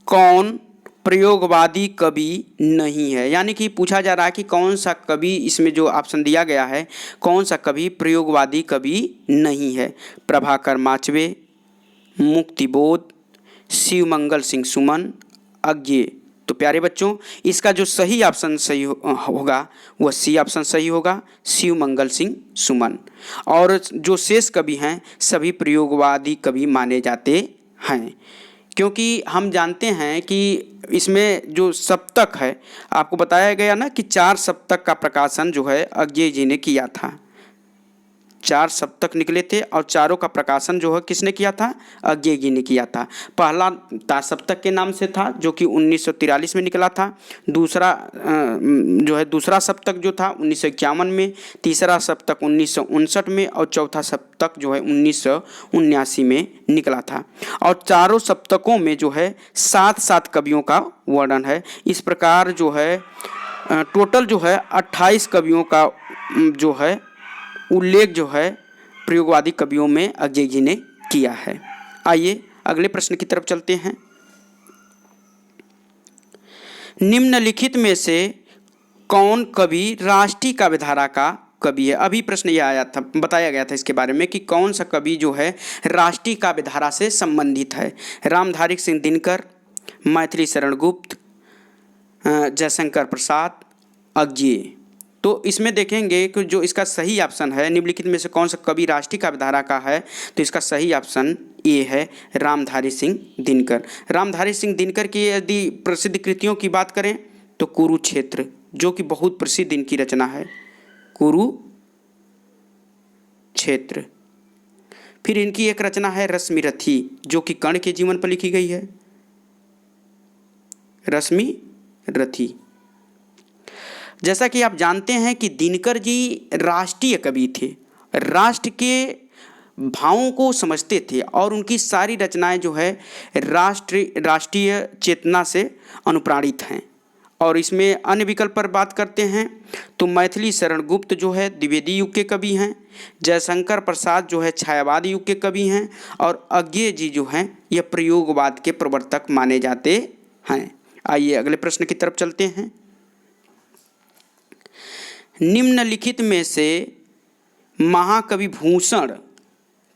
कौन प्रयोगवादी कवि नहीं है? यानी कि पूछा जा रहा है कि कौन सा कवि, इसमें जो ऑप्शन दिया गया है कौन सा कवि प्रयोगवादी कवि नहीं है? प्रभाकर माचवे, मुक्तिबोध, शिवमंगल सिंह सुमन, अज्ञेय। तो प्यारे बच्चों इसका जो सही ऑप्शन सही होगा वह सी ऑप्शन सही होगा, शिवमंगल सिंह सुमन। और जो शेष कवि हैं सभी प्रयोगवादी कवि माने जाते हैं, क्योंकि हम जानते हैं कि इसमें जो सप्तक है, आपको बताया गया ना कि 4 सप्तक का प्रकाशन जो है अज्ञेय जी ने किया था। 4 सप्तक निकले थे और चारों का प्रकाशन जो है किसने किया था? अज्ञेय जी ने किया था। पहला सप्तक के नाम से था जो कि 1943 में निकला था। दूसरा जो है दूसरा सप्तक जो था 1951 में, तीसरा सप्तक 1959 में और चौथा सप्तक जो है 1979 में निकला था। और चारों सप्तकों में जो है 7-7 कवियों का वर्णन है। इस प्रकार जो है टोटल जो है 28 कवियों का जो है उल्लेख जो है प्रयोगवादी कवियों में अज्ञेय जी ने किया है। आइए अगले प्रश्न की तरफ चलते हैं। निम्नलिखित में से कौन कवि राष्ट्रीय काव्यधारा का कवि है? अभी प्रश्न ये आया था, बताया गया था इसके बारे में कि कौन सा कवि जो है राष्ट्रीय काव्यधारा से संबंधित है। रामधारी सिंह दिनकर, मैथिली शरण गुप्त, जयशंकर प्रसाद, अज्ञेय। तो इसमें देखेंगे कि जो इसका सही ऑप्शन है, निम्नलिखित में से कौन सा कवि राष्ट्रीय काव्यधारा का है, तो इसका सही ऑप्शन ए है रामधारी सिंह दिनकर। रामधारी सिंह दिनकर की यदि प्रसिद्ध कृतियों की बात करें तो कुरुक्षेत्र जो कि बहुत प्रसिद्ध इनकी रचना है, कुरुक्षेत्र। फिर इनकी एक रचना है रश्मिरथी जो कि कर्ण के जीवन पर लिखी गई है, रश्मिरथी। जैसा कि आप जानते हैं कि दिनकर जी राष्ट्रीय कवि थे, राष्ट्र के भावों को समझते थे और उनकी सारी रचनाएं जो है राष्ट्रीय चेतना से अनुप्राणित हैं। और इसमें अन्य विकल्प पर बात करते हैं तो मैथिली शरण गुप्त जो है द्विवेदी युग के कवि हैं, जयशंकर प्रसाद जो है छायावाद युग के कवि हैं और अज्ञेय जी जो हैं यह प्रयोगवाद के प्रवर्तक माने जाते हैं। आइए अगले प्रश्न की तरफ चलते हैं। निम्नलिखित में से महाकवि भूषण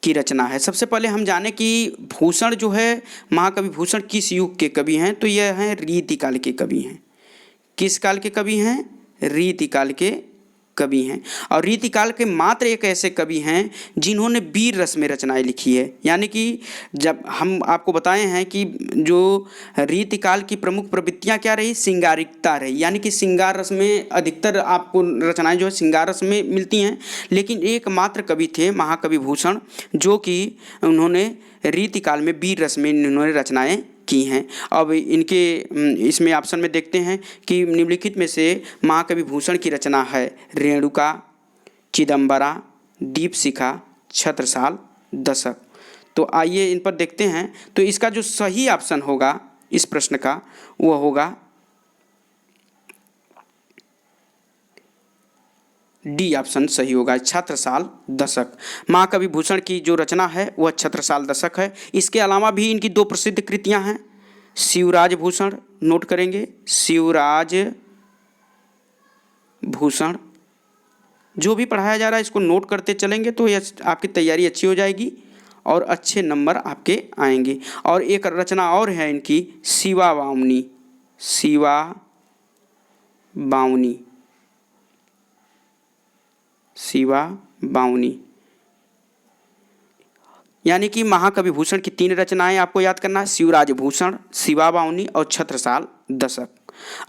की रचना है। सबसे पहले हम जाने कि भूषण जो है महाकवि भूषण किस युग के कवि हैं, तो यह हैं रीतिकाल के कवि हैं। किस काल के कवि हैं? रीतिकाल के कवि हैं। और रीतिकाल के मात्र एक ऐसे कवि हैं जिन्होंने वीर रस में रचनाएं लिखी है। यानी कि जब हम आपको बताए हैं कि जो रीतिकाल की प्रमुख प्रवृत्तियां क्या रही, श्रृंगारिकता रही, यानी कि श्रृंगार रस में अधिकतर आपको रचनाएं जो है श्रृंगार रस में मिलती हैं। लेकिन एकमात्र कवि थे महाकवि भूषण जो कि उन्होंने रीतिकाल में वीर रस में उन्होंने रचनाएं की हैं। अब इनके इसमें ऑप्शन में देखते हैं कि निम्नलिखित में से महाकवि भूषण की रचना है रेणुका, चिदंबरा, दीपशिखा, छत्रसाल, दशक। तो आइए इन पर देखते हैं। तो इसका जो सही ऑप्शन होगा इस प्रश्न का वह होगा डी ऑप्शन सही होगा, छत्रसाल दशक। महाकवि भूषण की जो रचना है वह छत्रसाल दशक है। इसके अलावा भी इनकी 2 प्रसिद्ध कृतियां हैं, शिवराज भूषण, नोट करेंगे शिवराज भूषण। जो भी पढ़ाया जा रहा है इसको नोट करते चलेंगे तो यह आपकी तैयारी अच्छी हो जाएगी और अच्छे नंबर आपके आएंगे। और एक रचना और है इनकी शिवा बावनी, शिवा बावनी, शिवा बावनी। यानी कि महाकवि भूषण की 3 रचनाएं आपको याद करना है, शिवराज भूषण, शिवा बावनी और छत्रसाल दशक।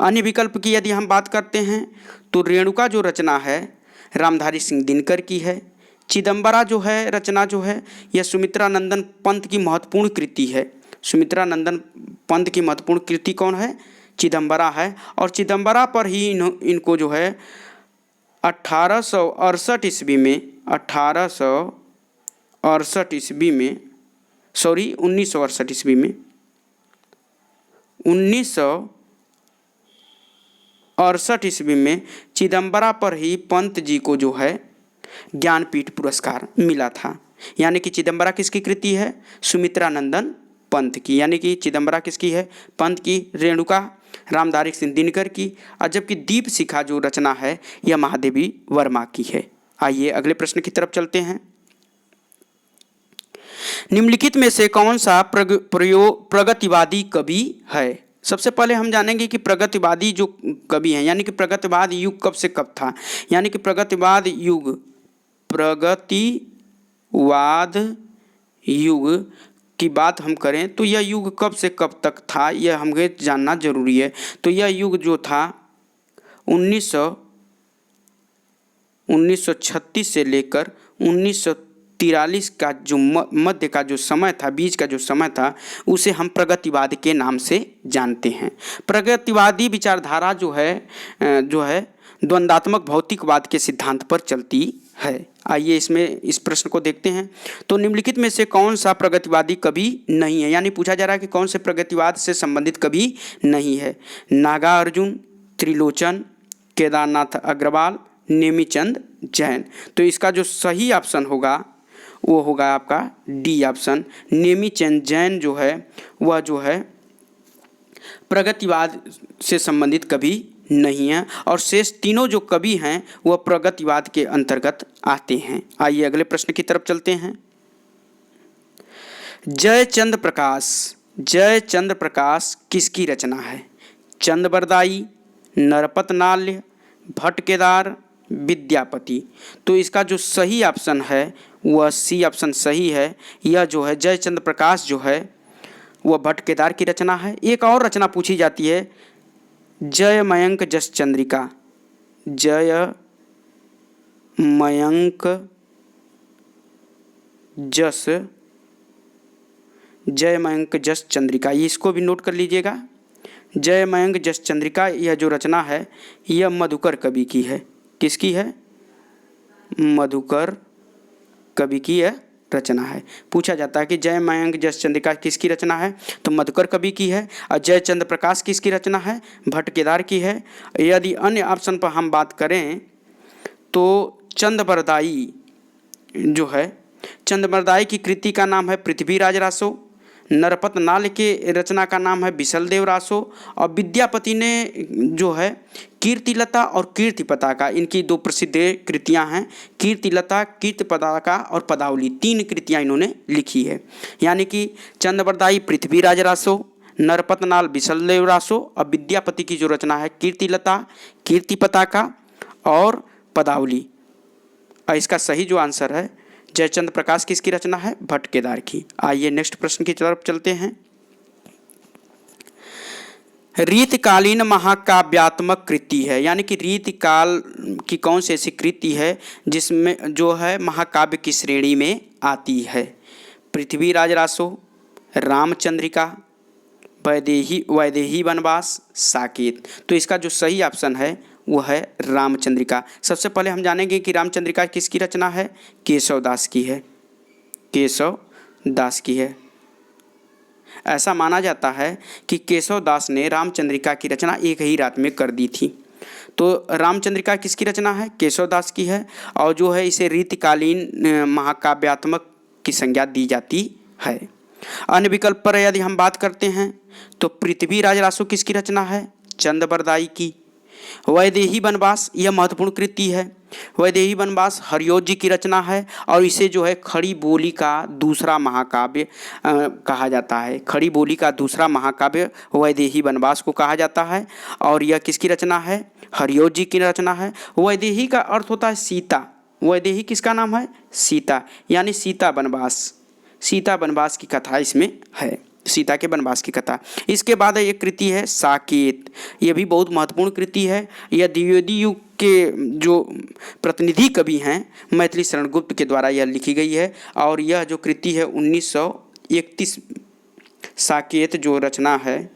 अन्य विकल्प की यदि हम बात करते हैं तो रेणुका जो रचना है रामधारी सिंह दिनकर की है। चिदंबरा जो है रचना जो है यह सुमित्रा नंदन पंत की महत्वपूर्ण कृति है। सुमित्रा नंदन पंत की महत्वपूर्ण कृति कौन है? चिदंबरा है। और चिदंबरा पर ही इनको जो है 1868 ईस्वी में 1968 ईस्वी में 1968 ईस्वी में चिदंबरा पर ही पंत जी को जो है ज्ञानपीठ पुरस्कार मिला था। यानी कि चिदंबरा किसकी कृति है? सुमित्रा नंदन पंत की। यानी कि चिदंबरा किसकी है? पंत की। रेणुका रामधारी सिंह दिनकर की। और जबकि दीपशिखा जो रचना है यह महादेवी वर्मा की है। आइए अगले प्रश्न की तरफ चलते हैं। निम्नलिखित में से कौन सा प्रगतिवादी कवि है? सबसे पहले हम जानेंगे कि प्रगतिवादी जो कवि हैं यानी कि प्रगतिवाद युग कब से कब था। यानी कि प्रगतिवाद युग की बात हम करें तो यह युग कब से कब तक था, यह हमें जानना जरूरी है। तो यह युग जो था 1936 से लेकर 1943 का जो मध्य का जो समय था, बीच का जो समय था, उसे हम प्रगतिवाद के नाम से जानते हैं। प्रगतिवादी विचारधारा जो है द्वंद्वात्मक भौतिकवाद के सिद्धांत पर चलती है। आइए इसमें इस प्रश्न को देखते हैं। तो निम्नलिखित में से कौन सा प्रगतिवादी कवि नहीं है, यानी पूछा जा रहा है कि कौन से प्रगतिवाद से संबंधित कवि नहीं है। नागार्जुन, त्रिलोचन, केदारनाथ अग्रवाल, नेमीचंद जैन। तो इसका जो सही ऑप्शन होगा वो होगा आपका डी ऑप्शन। नेमीचंद जैन जो है वह जो है प्रगतिवाद से संबंधित कवि नहीं है, और शेष तीनों जो कवि हैं वह प्रगतिवाद के अंतर्गत आते हैं। आइए अगले प्रश्न की तरफ चलते हैं। जयचंद्र प्रकाश किसकी रचना है? चंद्रबरदाई, नरपतनाल्य, भट्टकेदार, विद्यापति। तो इसका जो सही ऑप्शन है वह सी ऑप्शन सही है। यह जो है जयचंद्र प्रकाश जो है वह भट्टकेदार की रचना है। एक और रचना पूछी जाती है, जय मयंक जस चंद्रिका। जय मयंक जस चंद्रिका, इसको भी नोट कर लीजिएगा। जय मयंक जस चंद्रिका, यह जो रचना है यह मधुकर कवि की है। किसकी है? मधुकर कवि की यह रचना है। पूछा जाता है कि जय मयंक जस चंद्रिका किसकी रचना है, तो मधुकर कवि की है। और जयचंद्र प्रकाश किसकी रचना है? भट्टकेदार की है। यदि अन्य ऑप्शन पर हम बात करें तो चंद्रबरदाई जो है, चंद्रबरदाई की कृति का नाम है पृथ्वीराज रासो। नरपतनाल के रचना का नाम है बिसलदेव रासो। और विद्यापति ने जो है कीर्तिलता और कीर्ति पताका, इनकी दो प्रसिद्ध कृतियां हैं। कीर्तिलता, कीर्ति पताका और पदावली, 3 कृतियां इन्होंने लिखी है। यानी कि चंद्रबरदाई पृथ्वीराज रासो, नरपतनाल बिसलदेव रासो और विद्यापति की जो रचना है कीर्तिलता, कीर्ति पताका और पदावली। और इसका सही जो आंसर है जयचंद्र प्रकाश किसकी रचना है? भट्टकेदार की। आइए नेक्स्ट प्रश्न की तरफ चलते हैं। रीतकालीन महाकाव्यात्मक कृति है, यानी कि रीतकाल की कौन सी ऐसी कृति है जिसमें जो है महाकाव्य की श्रेणी में आती है? पृथ्वीराज रासो, रामचंद्रिका, वैदेही वनवास, साकेत। तो इसका जो सही ऑप्शन है वो है रामचंद्रिका। सबसे पहले हम जानेंगे कि रामचंद्रिका किसकी रचना है? केशवदास की है। केशवदास की है। ऐसा माना जाता है कि केशवदास ने रामचंद्रिका की रचना एक ही रात में कर दी थी। तो रामचंद्रिका किसकी रचना है? केशवदास की है। और जो है इसे रीतिकालीन महाकाव्यात्मक की संज्ञा दी जाती है। अन्य विकल्प पर यदि हम बात करते हैं तो पृथ्वीराज रासो किसकी रचना है? चंद्रबरदाई की। वैदेही वनवास यह महत्वपूर्ण कृति है। वैदेही वनवास हरियोज जी की रचना है और इसे जो है खड़ी बोली का दूसरा महाकाव्य कहा जाता है। खड़ी बोली का दूसरा महाकाव्य वैदेही वनवास को कहा जाता है और यह किसकी रचना है? हरियोज जी की रचना है। वैदेही का अर्थ होता है सीता। वैदेही किसका नाम है? सीता, यानी सीता वनवास की कथा इसमें है, सीता के वनवास की कथा। इसके बाद एक कृति है साकेत। यह भी बहुत महत्वपूर्ण कृति है। यह द्विवेदी युग के जो प्रतिनिधि कवि हैं मैथिली शरण गुप्त के द्वारा यह लिखी गई है और यह जो कृति है 1931 साकेत जो रचना है,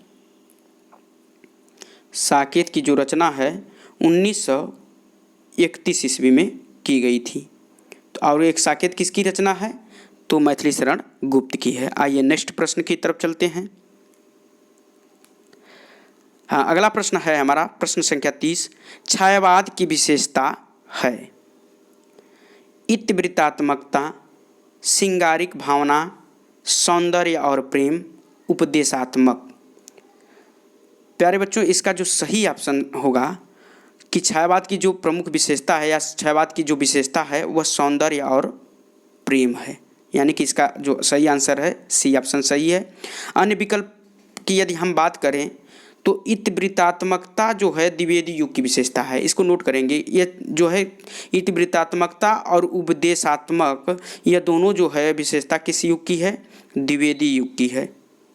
साकेत की जो रचना है 1931 ईस्वी में की गई थी। और एक साकेत किसकी रचना है? तो मैथिली शरण गुप्त की है। आइए नेक्स्ट प्रश्न की तरफ चलते हैं। हाँ, अगला प्रश्न है हमारा प्रश्न संख्या 30। छायावाद की विशेषता है इतिवृत्तात्मकता, सिंगारिक भावना, सौंदर्य और प्रेम, उपदेशात्मक। प्यारे बच्चों, इसका जो सही ऑप्शन होगा कि छायावाद की जो प्रमुख विशेषता है या छायावाद की जो विशेषता है वह सौंदर्य और प्रेम है, यानी कि इसका जो सही आंसर है सी ऑप्शन सही है। अन्य विकल्प की यदि हम बात करें तो इतिवृत्तात्मकता जो है द्विवेदी युग की विशेषता है, इसको नोट करेंगे। ये जो है इतिवृत्तात्मकता और उपदेशात्मक, यह दोनों जो है विशेषता किस युग की है? द्विवेदी युग की है।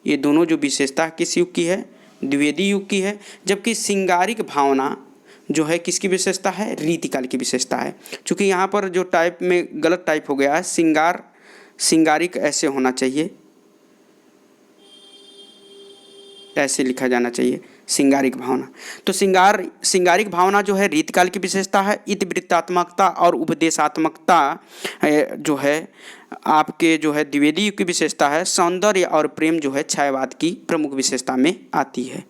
ये दोनों जो विशेषता किस युग की है? द्विवेदी युग की है। जबकि श्रृंगारिक भावना जो है किसकी विशेषता है? रीतिकाल की विशेषता है। चूँकि यहाँ पर जो टाइप में गलत टाइप हो गया है, श्रृंगारिक ऐसे होना चाहिए, ऐसे लिखा जाना चाहिए श्रृंगारिक भावना। तो श्रृंगारिक भावना जो है रीतिकाल की विशेषता है। इतिवृत्तात्मकता और उपदेशात्मकता जो है आपके जो है द्विवेदी युग की विशेषता है। सौंदर्य और प्रेम जो है छायावाद की प्रमुख विशेषता में आती है।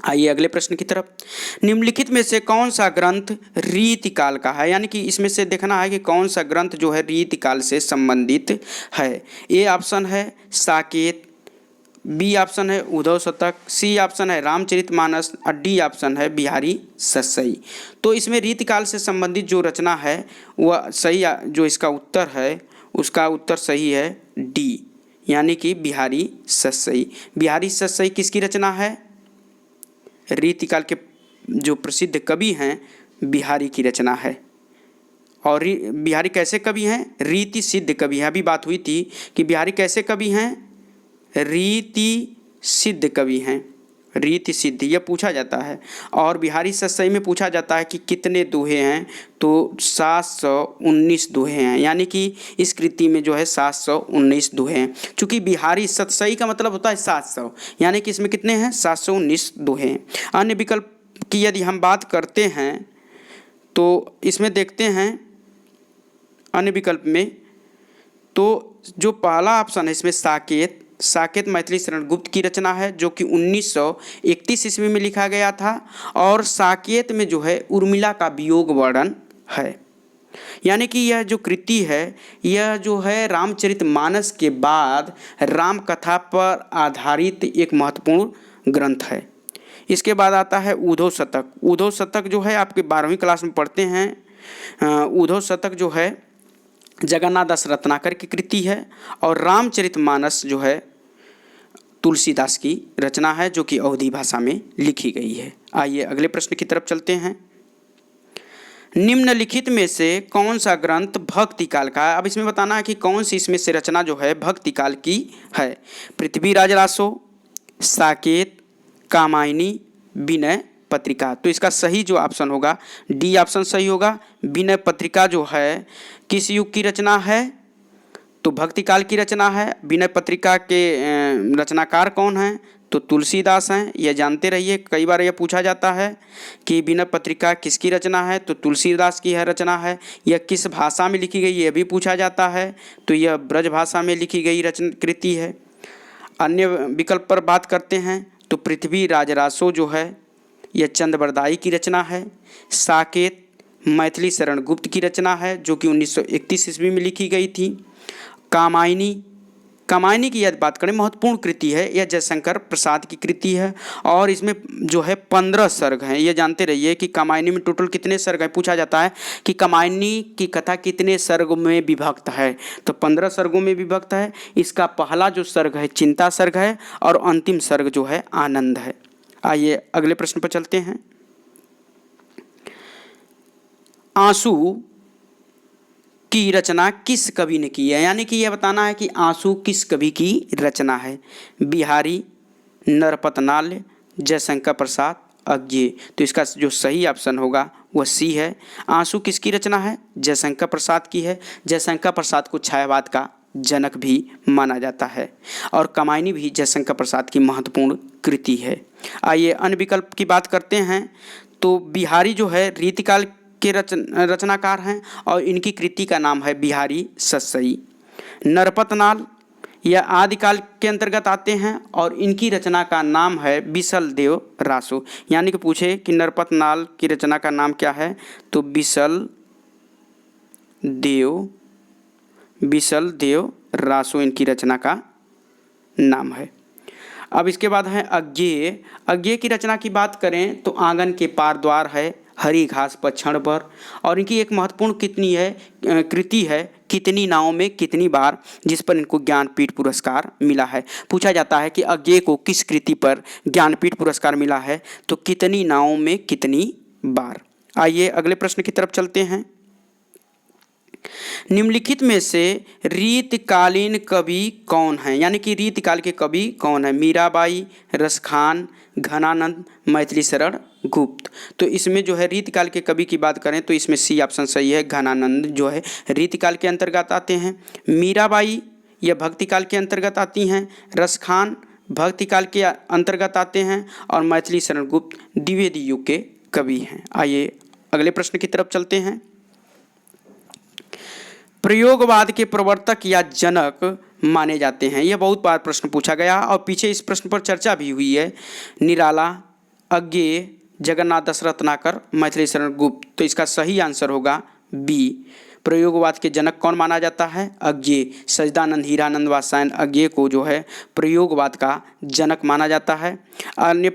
आइए अगले प्रश्न की तरफ। निम्नलिखित में से कौन सा ग्रंथ रीतिकाल का है? यानी कि इसमें से देखना है कि कौन सा ग्रंथ जो है रीतिकाल से संबंधित है। ए ऑप्शन है साकेत, बी ऑप्शन है उद्धव शतक, सी ऑप्शन है रामचरितमानस और डी ऑप्शन है बिहारी सतसई। तो इसमें रीतिकाल से संबंधित जो रचना है वह सही, जो इसका उत्तर है उसका उत्तर सही है डी, यानी कि बिहारी सतसई। बिहारी सतसई किसकी रचना है? रीतिकाल के जो प्रसिद्ध कवि हैं बिहारी की रचना है। और बिहारी कैसे कवि हैं? रीति सिद्ध कवि हैं। अभी बात हुई थी कि बिहारी कैसे कवि हैं? रीति सिद्ध कवि हैं। रीति सिद्ध यह पूछा जाता है। और बिहारी सतसई में पूछा जाता है कि कितने दोहे हैं? तो 719 दोहे हैं, यानी कि इस कृति में जो है 719 दोहे हैं। चूँकि बिहारी सतसई का मतलब होता है 700, यानी कि इसमें कितने हैं? 719 दोहे हैं। अन्य विकल्प की यदि हम बात करते हैं तो इसमें देखते हैं अन्य विकल्प में, तो जो पहला ऑप्शन है इसमें साकेत मैथिली शरण गुप्त की रचना है, जो कि 1931 ईस्वी में लिखा गया था। और साकेत में जो है उर्मिला का वियोग वर्णन है। यानी कि यह जो कृति है यह जो है रामचरितमानस के बाद राम कथा पर आधारित एक महत्वपूर्ण ग्रंथ है। इसके बाद आता है उद्धव शतक। उद्धव शतक जो है आपके 12वीं क्लास में पढ़ते हैं। उद्धव शतक जो है जगन्नाथ दास रत्नाकर की कृति है। और रामचरितमानस जो है तुलसीदास की रचना है, जो कि अवधी भाषा में लिखी गई है। आइए अगले प्रश्न की तरफ चलते हैं। निम्नलिखित में से कौन सा ग्रंथ भक्ति काल का है? अब इसमें बताना है कि कौन सी इसमें से रचना जो है भक्ति काल की है। पृथ्वीराज रासो, साकेत, कामायनी, विनय पत्रिका। तो इसका सही जो ऑप्शन होगा डी ऑप्शन सही होगा। विनय पत्रिका जो है किस युग की रचना है? तो भक्ति काल की रचना है। विनय पत्रिका के रचनाकार कौन हैं? तो तुलसीदास हैं। यह जानते रहिए, कई बार यह पूछा जाता है कि विनय पत्रिका किसकी रचना है? तो तुलसीदास की यह रचना है। यह किस भाषा में लिखी गई? यह भी पूछा जाता है। तो यह ब्रज भाषा में लिखी गई कृति है। अन्य विकल्प पर बात करते हैं तो पृथ्वीराज रासो जो है यह चंद्रबरदाई की रचना है। साकेत मैथिली शरण गुप्त की रचना है, जो कि 1931 ईस्वी में लिखी गई थी। कामायनी की यदि बात करें महत्वपूर्ण कृति है, यह जयशंकर प्रसाद की कृति है। और इसमें जो है 15 सर्ग हैं। ये जानते रहिए कि कामायनी में टोटल कितने सर्ग हैं। पूछा जाता है कि कामायनी की कथा कितने सर्ग में विभक्त है? तो 15 सर्गों में विभक्त है। इसका पहला जो सर्ग है चिंता सर्ग है और अंतिम सर्ग जो है आनंद है। आइए अगले प्रश्न पर चलते हैं। आंसू की रचना किस कवि ने की है? यानी कि यह बताना है कि आंसू किस कवि की रचना है। बिहारी, नरपतनाल्य, जयशंकर प्रसाद, अज्ञेय। तो इसका जो सही ऑप्शन होगा वह सी है। आंसू किसकी रचना है? जयशंकर प्रसाद की है। जयशंकर प्रसाद को छायावाद का जनक भी माना जाता है। और कामायनी भी जयशंकर प्रसाद की महत्वपूर्ण कृति है। आइए अन्य विकल्प की बात करते हैं तो बिहारी जो है रीतिकाल के रचनाकार हैं और इनकी कृति का नाम है बिहारी सतसई। नरपतनाल यह आदिकाल के अंतर्गत आते हैं और इनकी रचना का नाम है बिसल देव रासो। यानी कि पूछे कि नरपतनाल की रचना का नाम क्या है? तो बिसल देव रासो इनकी रचना का नाम है। अब इसके बाद है अज्ञेय की रचना की बात करें तो आंगन के पार द्वार है, हरी घास पर क्षण भर। और इनकी एक महत्वपूर्ण कृति है कितनी नावों में कितनी बार, जिस पर इनको ज्ञानपीठ पुरस्कार मिला है। पूछा जाता है कि अज्ञेय को किस कृति पर ज्ञानपीठ पुरस्कार मिला है, तो कितनी नावों में कितनी बार। आइए अगले प्रश्न की तरफ चलते हैं। निम्नलिखित में से रीतकालीन कवि कौन है, यानी कि रीतकाल के कवि कौन है। मीराबाई, रसखान, घनानंद, मैथिली शरण गुप्त। तो इसमें जो है रीतकाल के कवि की बात करें तो इसमें सी ऑप्शन सही है। घनानंद जो है रीतकाल के अंतर्गत आते हैं। मीराबाई यह भक्तिकाल के अंतर्गत आती हैं। रसखान भक्तिकाल के अंतर्गत आते हैं और मैथिली शरण गुप्त द्विवेदी युग के कवि हैं। आइए अगले प्रश्न की तरफ चलते हैं। प्रयोगवाद के प्रवर्तक या जनक माने जाते हैं। यह बहुत बार प्रश्न पूछा गया और पीछे इस प्रश्न पर चर्चा भी हुई है। निराला, अज्ञेय, जगन्नाथ दास रत्नाकर, मैथिली शरण गुप्त। तो इसका सही आंसर होगा बी। प्रयोगवाद के जनक कौन माना जाता है? अज्ञेय। सच्चिदानंद, हीरानंद वात्स्यायन अज्ञेय को जो है प्रयोगवाद का जनक माना जाता है। अन्य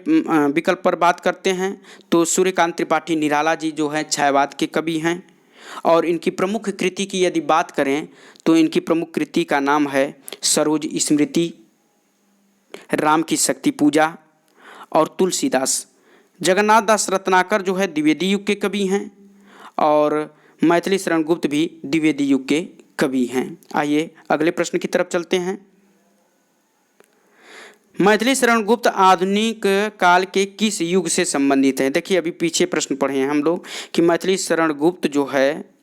विकल्प पर बात करते हैं तो सूर्यकांत त्रिपाठी निराला जी जो है छायावाद के कवि हैं। और इनकी प्रमुख कृति की यदि बात करें तो इनकी प्रमुख कृति का नाम है सरोज स्मृति, राम की शक्ति पूजा और तुलसीदास। जगन्नाथ दास रत्नाकर जो है द्विवेदी युग के कवि हैं और मैथिली शरण गुप्त भी द्विवेदी युग के कवि हैं। आइए अगले प्रश्न की तरफ चलते हैं। मैथिली शरण गुप्त आधुनिक काल के किस युग से संबंधित है? देखिए अभी पीछे प्रश्न पढ़े हैं हम लोग कि मैथिली शरण गुप्त जो है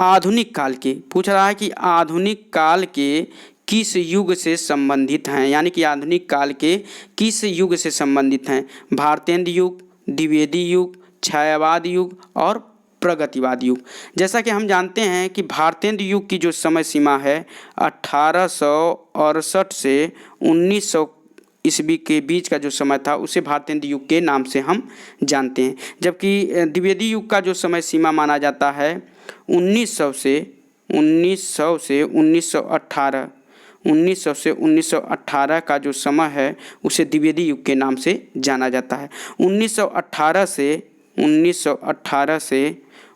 आधुनिक काल के, पूछ रहा है कि आधुनिक काल के किस युग से संबंधित हैं, यानी कि आधुनिक काल के किस युग से संबंधित हैं। भारतेंद्र युग, द्विवेदी युग, छायावाद युग और प्रगतिवाद युग। जैसा कि हम जानते हैं कि भारतेंद्र युग की जो समय सीमा है 1868 से 1900 ईस्वी के बीच का जो समय था उसे भारतेंद्र युग के नाम से हम जानते हैं। जबकि द्विवेदी युग का जो समय सीमा माना जाता है 1900 से 1918 का जो समय है उसे द्विवेदी युग के नाम से जाना जाता है। 1918 से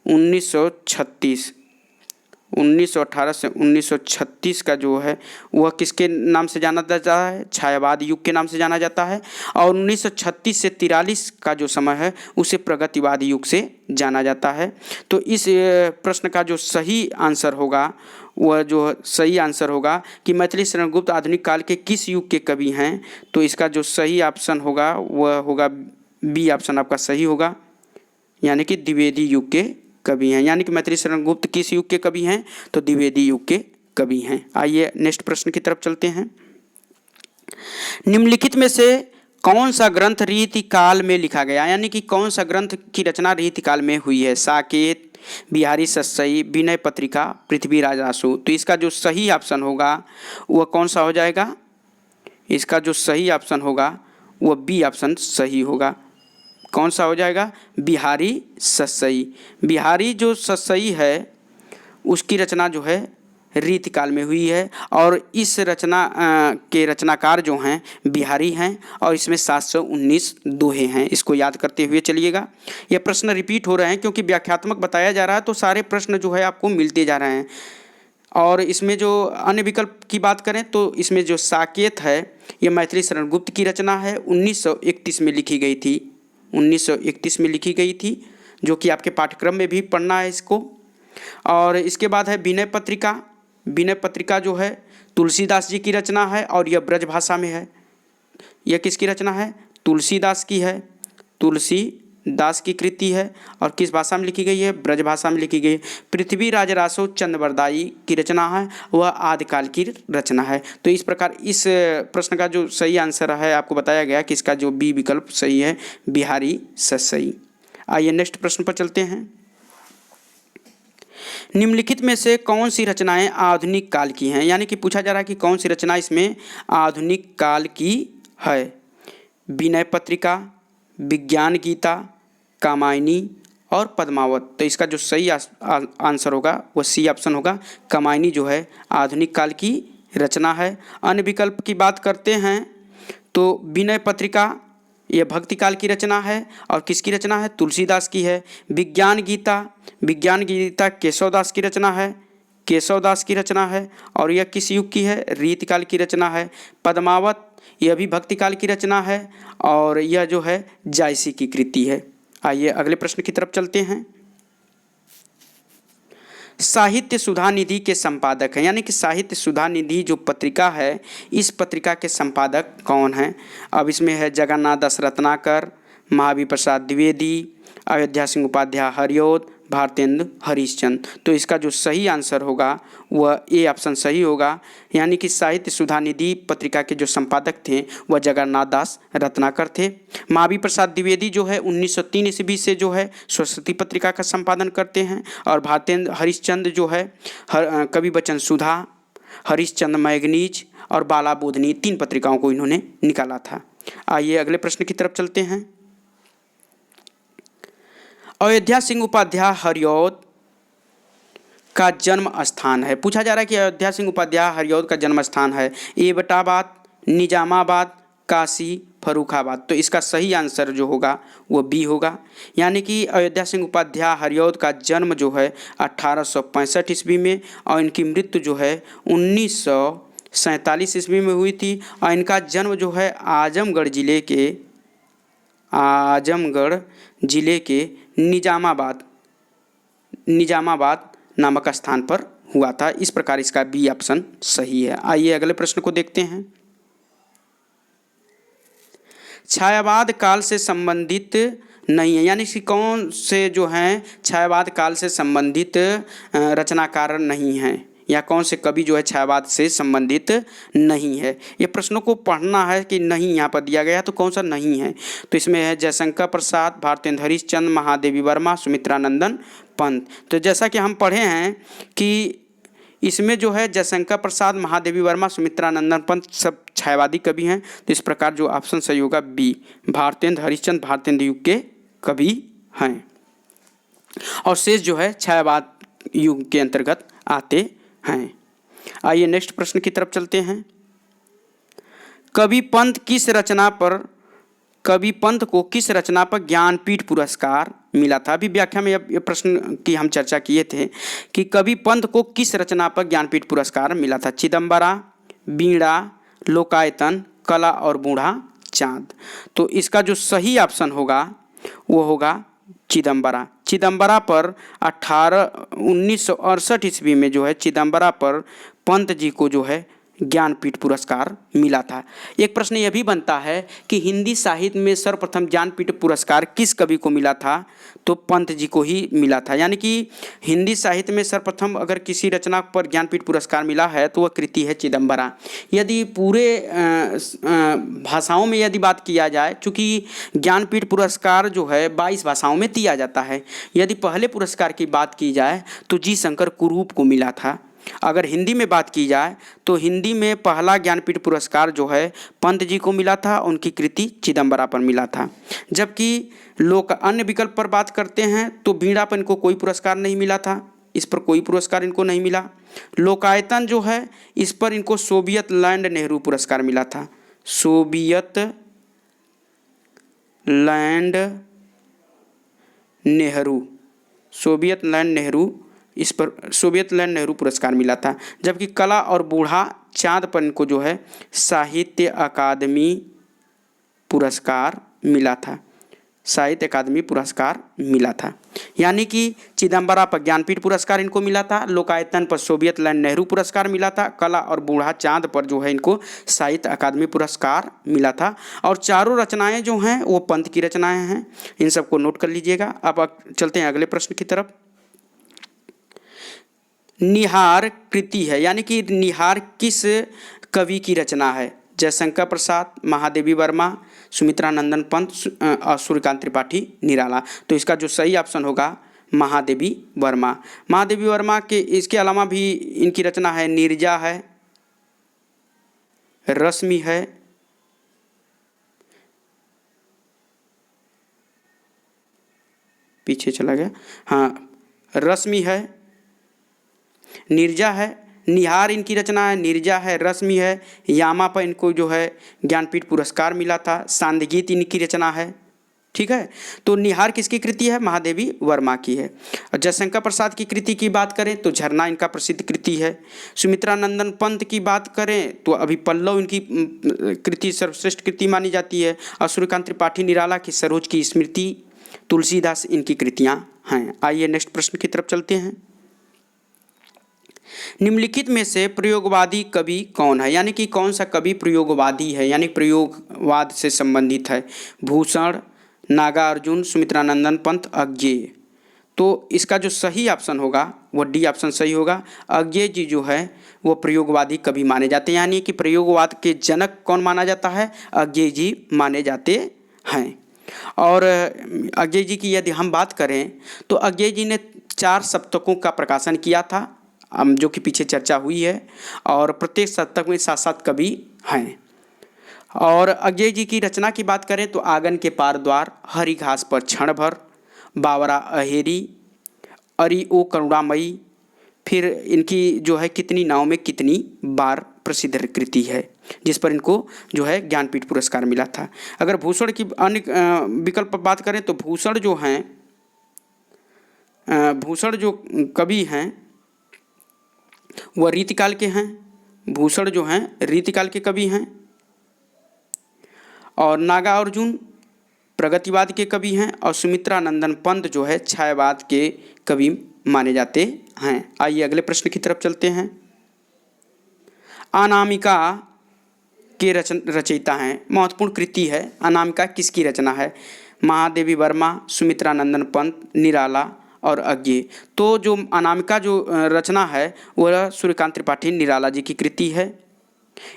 1936 का जो है वह किसके नाम से जाना जाता है? छायावाद युग के नाम से जाना जाता है। और 1936 से 43 का जो समय है उसे प्रगतिवाद युग से जाना जाता है। तो इस प्रश्न का जो सही आंसर होगा वह जो सही आंसर होगा कि मैथिली शरण गुप्त आधुनिक काल के किस युग के कवि हैं, तो इसका जो सही ऑप्शन होगा वह होगा बी ऑप्शन आपका सही होगा, यानी कि द्विवेदी युग के कवि हैं। यानी कि मैथिली शरण गुप्त किस युग के कवि हैं? तो द्विवेदी युग के कवि हैं। आइए नेक्स्ट प्रश्न की तरफ चलते हैं। निम्नलिखित में से कौन सा ग्रंथ रीतिकाल में लिखा गया, यानी कि कौन सा ग्रंथ की रचना रीतिकाल में हुई है? साकेत, बिहारी सतसई, विनय पत्रिका, पृथ्वीराज आशु। तो इसका जो सही ऑप्शन होगा वह कौन सा हो जाएगा? इसका जो सही ऑप्शन होगा वह बी ऑप्शन सही होगा। कौन सा हो जाएगा? बिहारी सतसई। बिहारी जो सतसई है उसकी रचना जो है रीतिकाल में हुई है और इस रचना के रचनाकार जो हैं बिहारी हैं और इसमें 719 दोहे हैं। इसको याद करते हुए चलिएगा। यह प्रश्न रिपीट हो रहे हैं क्योंकि व्याख्यात्मक बताया जा रहा है तो सारे प्रश्न जो है आपको मिलते जा रहे हैं। और इसमें जो अन्य विकल्प की बात करें तो इसमें जो साकेत है यह मैथिली शरण गुप्त की रचना है, 1931 में लिखी गई थी। 1931 में लिखी गई थी, जो कि आपके पाठ्यक्रम में भी पढ़ना है इसको। और इसके बाद है विनय पत्रिका। विनय पत्रिका जो है तुलसीदास जी की रचना है और यह ब्रज भाषा में है। यह किसकी रचना है? तुलसीदास की है। तुलसीदास की कृति है और किस भाषा में लिखी गई है? ब्रज भाषा में लिखी गई है। पृथ्वीराज रासो चंद्रवरदाई की रचना है, वह आदिकाल की रचना है। तो इस प्रकार इस प्रश्न का जो सही आंसर है आपको बताया गया कि इसका जो बी विकल्प सही है, बिहारी सतसई। आइए नेक्स्ट प्रश्न पर चलते हैं। निम्नलिखित में से कौन सी रचनाएं आधुनिक काल की हैं, यानी कि पूछा जा रहा है कि कौन सी रचना इसमें आधुनिक काल की है। विनय पत्रिका, विज्ञान गीता, कामायनी और पद्मावत। तो इसका जो सही आंसर होगा वह सी ऑप्शन होगा, कामायनी जो है आधुनिक काल की रचना है। अन्य विकल्प की बात करते हैं तो विनय पत्रिका यह भक्ति काल की रचना है और किसकी रचना है? तुलसीदास की है। विज्ञान गीता केशवदास की रचना है। केशवदास की रचना है। और यह किस युग की है? रीतिकाल की रचना है। पद्मावत यह भी भक्तिकाल की रचना है और यह जो है जायसी की कृति है। आइए अगले प्रश्न की तरफ चलते हैं। साहित्य सुधा निधि के संपादक हैं, यानी कि साहित्य सुधा निधि जो पत्रिका है, इस पत्रिका के संपादक कौन हैं? अब इसमें है जगन्नाथ दास रत्नाकर, महावीर प्रसाद द्विवेदी, अयोध्या सिंह उपाध्याय हरिऔध, भारतेंदु हरिश्चंद्र। तो इसका जो सही आंसर होगा वह ए ऑप्शन सही होगा, यानी कि साहित्य सुधा निधि पत्रिका के जो संपादक थे वह जगन्नाथ दास रत्नाकर थे। महावीर प्रसाद द्विवेदी जो है 1903 ईस्वी से जो है सरस्वती पत्रिका का संपादन करते हैं। और भारतेंदु हरिश्चंद्र जो है कवि बचन सुधा, हरिश्चंद्र मैगनीज और बाला बोधनी, 3 पत्रिकाओं को इन्होंने निकाला था। आइए अगले प्रश्न की तरफ चलते हैं। अयोध्या सिंह उपाध्याय हरिऔध का जन्म स्थान है। पूछा जा रहा है कि अयोध्या सिंह उपाध्याय हरिऔध का जन्म स्थान है एबटाबाद, निजामाबाद, काशी, फर्रुखाबाद। तो इसका सही आंसर जो होगा वो बी होगा, यानी कि अयोध्या सिंह उपाध्याय हरिऔध का जन्म जो है 1865 ईस्वी में और इनकी मृत्यु जो है 1947 ईस्वी में हुई थी। और इनका जन्म जो है आजमगढ़ जिले के निजामाबाद नामक स्थान पर हुआ था। इस प्रकार इसका बी ऑप्शन सही है। आइए अगले प्रश्न को देखते हैं। छायावाद काल से संबंधित नहीं है, यानी कि कौन से जो हैं छायावाद काल से संबंधित रचनाकार नहीं हैं, या कौन से कवि जो है छायावाद से संबंधित नहीं है। ये प्रश्नों को पढ़ना है कि नहीं यहाँ पर दिया गया है तो कौन सा नहीं है। तो इसमें है जयशंकर प्रसाद, भारतेंदु हरिश्चंद्र, महादेवी वर्मा, सुमित्रानंदन पंत। तो जैसा कि हम पढ़े हैं कि इसमें जो है जयशंकर प्रसाद, महादेवी वर्मा, सुमित्रानंदन पंत सब छायावादी कवि हैं। तो इस प्रकार जो ऑप्शन सही होगा बी, भारतेंदु हरिश्चंद्र भारतेंदु युग के कवि हैं और शेष जो है छायावाद युग के अंतर्गत आते हैं। आइए नेक्स्ट प्रश्न की तरफ चलते हैं। कवि पंत को किस रचना पर ज्ञानपीठ पुरस्कार मिला था? अभी व्याख्या में यह प्रश्न की हम चर्चा किए थे कि कवि पंत को किस रचना पर ज्ञानपीठ पुरस्कार मिला था। चिदंबरा, वीणा, लोकायतन, कला और बूढ़ा चाँद। तो इसका जो सही ऑप्शन होगा वो होगा चिदंबरा पर 1968 ईस्वी में जो है चिदंबरा पर पंत जी को जो है ज्ञानपीठ पुरस्कार मिला था। एक प्रश्न यह भी बनता है कि हिंदी साहित्य में सर्वप्रथम ज्ञानपीठ पुरस्कार किस कवि को मिला था? तो पंत जी को ही मिला था, यानी कि हिंदी साहित्य में सर्वप्रथम अगर किसी रचना पर ज्ञानपीठ पुरस्कार मिला है तो वह कृति है चिदंबरा। यदि पूरे भाषाओं में यदि बात किया जाए, चूँकि ज्ञानपीठ पुरस्कार जो है 22 भाषाओं में दिया जाता है, यदि पहले पुरस्कार की बात की जाए तो जी शंकर कुरूप को मिला था। अगर हिंदी में बात की जाए तो हिंदी में पहला ज्ञानपीठ पुरस्कार जो है पंत जी को मिला था, उनकी कृति चिदंबरा पर मिला था। जबकि लोग अन्य विकल्प पर बात करते हैं तो वीणा पर इनको कोई पुरस्कार नहीं मिला था, इस पर कोई पुरस्कार इनको नहीं मिला। लोकायतन जो है इस पर इनको सोवियत लैंड नेहरू पुरस्कार मिला था। सोवियत लैंड नेहरू इस पर सोवियत लैंड नेहरू पुरस्कार मिला था। जबकि कला और बूढ़ा चाँद पर इनको जो है साहित्य अकादमी पुरस्कार मिला था। यानी कि चिदंबरा पर ज्ञानपीठ पुरस्कार इनको मिला था, लोकायतन पर सोवियत लैंड नेहरू पुरस्कार मिला था, कला और बूढ़ा चाँद पर जो है इनको साहित्य अकादमी पुरस्कार मिला था। और चारों रचनाएं जो हैं वो पंत की रचनाएं हैं, इन सबको नोट कर लीजिएगा। अब चलते हैं अगले प्रश्न की तरफ। निहार कृति है, यानी कि निहार किस कवि की रचना है? जयशंकर प्रसाद, महादेवी वर्मा, सुमित्रानंदन पंत और सूर्यकांत त्रिपाठी निराला। तो इसका जो सही ऑप्शन होगा महादेवी वर्मा। महादेवी वर्मा के इसके अलावा भी इनकी रचना है नीरजा है, रश्मि है, पीछे चला गया, हाँ रश्मि है, नीरजा है, निहार इनकी रचना है, नीरजा है, रश्मि है, यामा पर इनको जो है ज्ञानपीठ पुरस्कार मिला था, सांदगीत इनकी रचना है। ठीक है। तो निहार किसकी कृति है? महादेवी वर्मा की है। और जयशंकर प्रसाद की कृति की बात करें तो झरना इनका प्रसिद्ध कृति है। सुमित्रा नंदन पंत की बात करें तो अभी पल्लव इनकी कृति सर्वश्रेष्ठ कृति मानी जाती है। और सूर्यकांत त्रिपाठी निराला की सरोज की स्मृति, तुलसीदास इनकी कृतियाँ हैं। आइए नेक्स्ट प्रश्न की तरफ चलते हैं। निम्नलिखित में से प्रयोगवादी कवि कौन है? यानी कि कौन सा कवि प्रयोगवादी है, यानी प्रयोगवाद से संबंधित है? भूषण, नागार्जुन, सुमित्रानंदन पंत, अज्ञेय। तो इसका जो सही ऑप्शन होगा वो डी ऑप्शन सही होगा। अज्ञेय जी जो है वो प्रयोगवादी कवि माने जाते हैं, यानी कि प्रयोगवाद के जनक कौन माना जाता है? अज्ञेय जी माने जाते हैं। और अज्ञेय जी की यदि हम बात करें तो अज्ञेय जी ने 4 सप्तकों का प्रकाशन किया था, जो कि पीछे चर्चा हुई है, और प्रत्येक सप्तक में 7-7 कवि हैं। और अज्ञेय जी की रचना की बात करें तो आंगन के पार द्वार, हरी घास पर क्षण भर, बावरा अहेरी, अरि ओ करुणामयी, फिर इनकी जो है कितनी नाव में कितनी बार प्रसिद्ध कृति है, जिस पर इनको जो है ज्ञानपीठ पुरस्कार मिला था। अगर भूषण की अन्य विकल्प बात करें तो भूषण जो हैं, भूषण जो कवि हैं वह रीतिकाल के हैं। भूषण जो हैं रीतिकाल के कवि हैं। और नागार्जुन प्रगतिवाद के कवि हैं। और सुमित्रानंदन पंत जो है छायावाद के कवि माने जाते हैं। आइए अगले प्रश्न की तरफ चलते हैं। अनामिका के रचयिता हैं, महत्वपूर्ण कृति है। अनामिका किसकी रचना है? महादेवी वर्मा, सुमित्रानंदन पंत, निराला और अज्ञेय। तो जो अनामिका जो रचना है वह सूर्यकांत त्रिपाठी निराला जी की कृति है।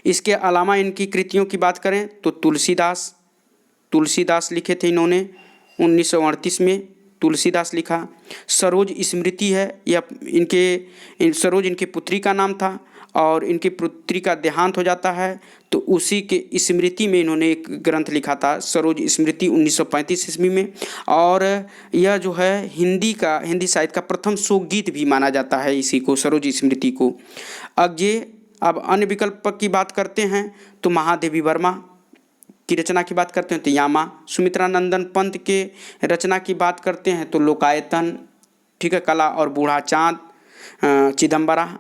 इसके अलावा इनकी कृतियों की बात करें तो तुलसीदास लिखे थे इन्होंने 1938 में, तुलसीदास लिखा। सरोज स्मृति है, यह सरोज इनकी पुत्री का नाम था, और इनकी पुत्री का देहांत हो जाता है तो उसी के स्मृति में इन्होंने एक ग्रंथ लिखा था, सरोज स्मृति 1935 ईस्वी में। और यह जो है हिंदी साहित्य का प्रथम शोकगीत भी माना जाता है इसी को, सरोज स्मृति को। अज्ञेय। अब अन्य विकल्प की बात करते हैं तो महादेवी वर्मा की रचना की बात करते हैं तो यामा। सुमित्रानंदन पंत के रचना की बात करते हैं तो लोकायतन, ठीक है, कला और बूढ़ा चाँद, चिदम्बरा।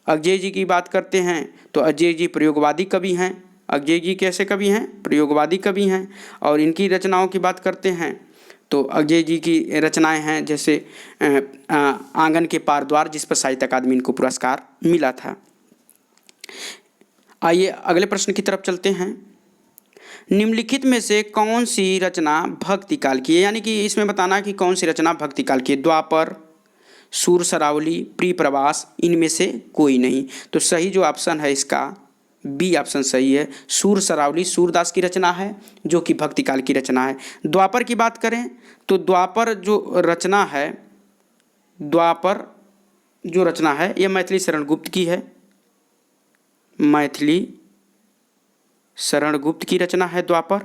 अज्ञेय जी की बात करते हैं तो अज्ञेय जी प्रयोगवादी कवि हैं। अज्ञेय जी कैसे कवि हैं? प्रयोगवादी कवि हैं। और इनकी रचनाओं की बात करते हैं तो अज्ञेय जी की रचनाएं हैं जैसे आंगन के पार द्वार, जिस पर साहित्य अकादमी इनको पुरस्कार मिला था। आइए अगले प्रश्न की तरफ चलते हैं। निम्नलिखित में से कौन सी रचना भक्ति काल की है? यानी कि इसमें बताना कि कौन सी रचना भक्ति काल की है। द्वापर, सूर सरावली, प्रिय प्रवास, इनमें से कोई नहीं। तो सही जो ऑप्शन है इसका बी ऑप्शन सही है। सूर सरावली सूरदास की रचना है, जो कि भक्ति काल की रचना है। द्वापर की बात करें तो द्वापर जो रचना है यह मैथिली शरण गुप्त की है। मैथिली शरण गुप्त की रचना है द्वापर।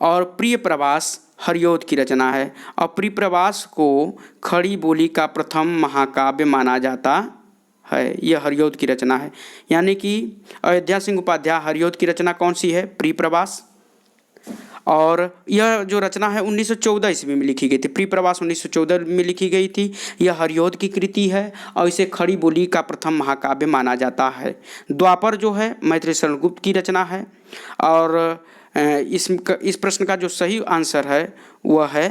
और प्रिय प्रवास हरिऔध की रचना है। और प्रिय प्रवास को खड़ी बोली का प्रथम महाकाव्य माना जाता है, यह हरिऔध की रचना है। यानी कि अयोध्या सिंह उपाध्याय हरिऔध की रचना कौन सी है? प्रिय प्रवास। और यह जो रचना है 1914 ईस्वी में लिखी गई थी। प्रिय प्रवास 1914 में लिखी गई थी। यह हरिऔध की कृति है और इसे खड़ी बोली का प्रथम महाकाव्य माना जाता है। द्वापर जो है मैथिली शरण गुप्त की रचना है। और इस प्रश्न का जो सही आंसर है वह है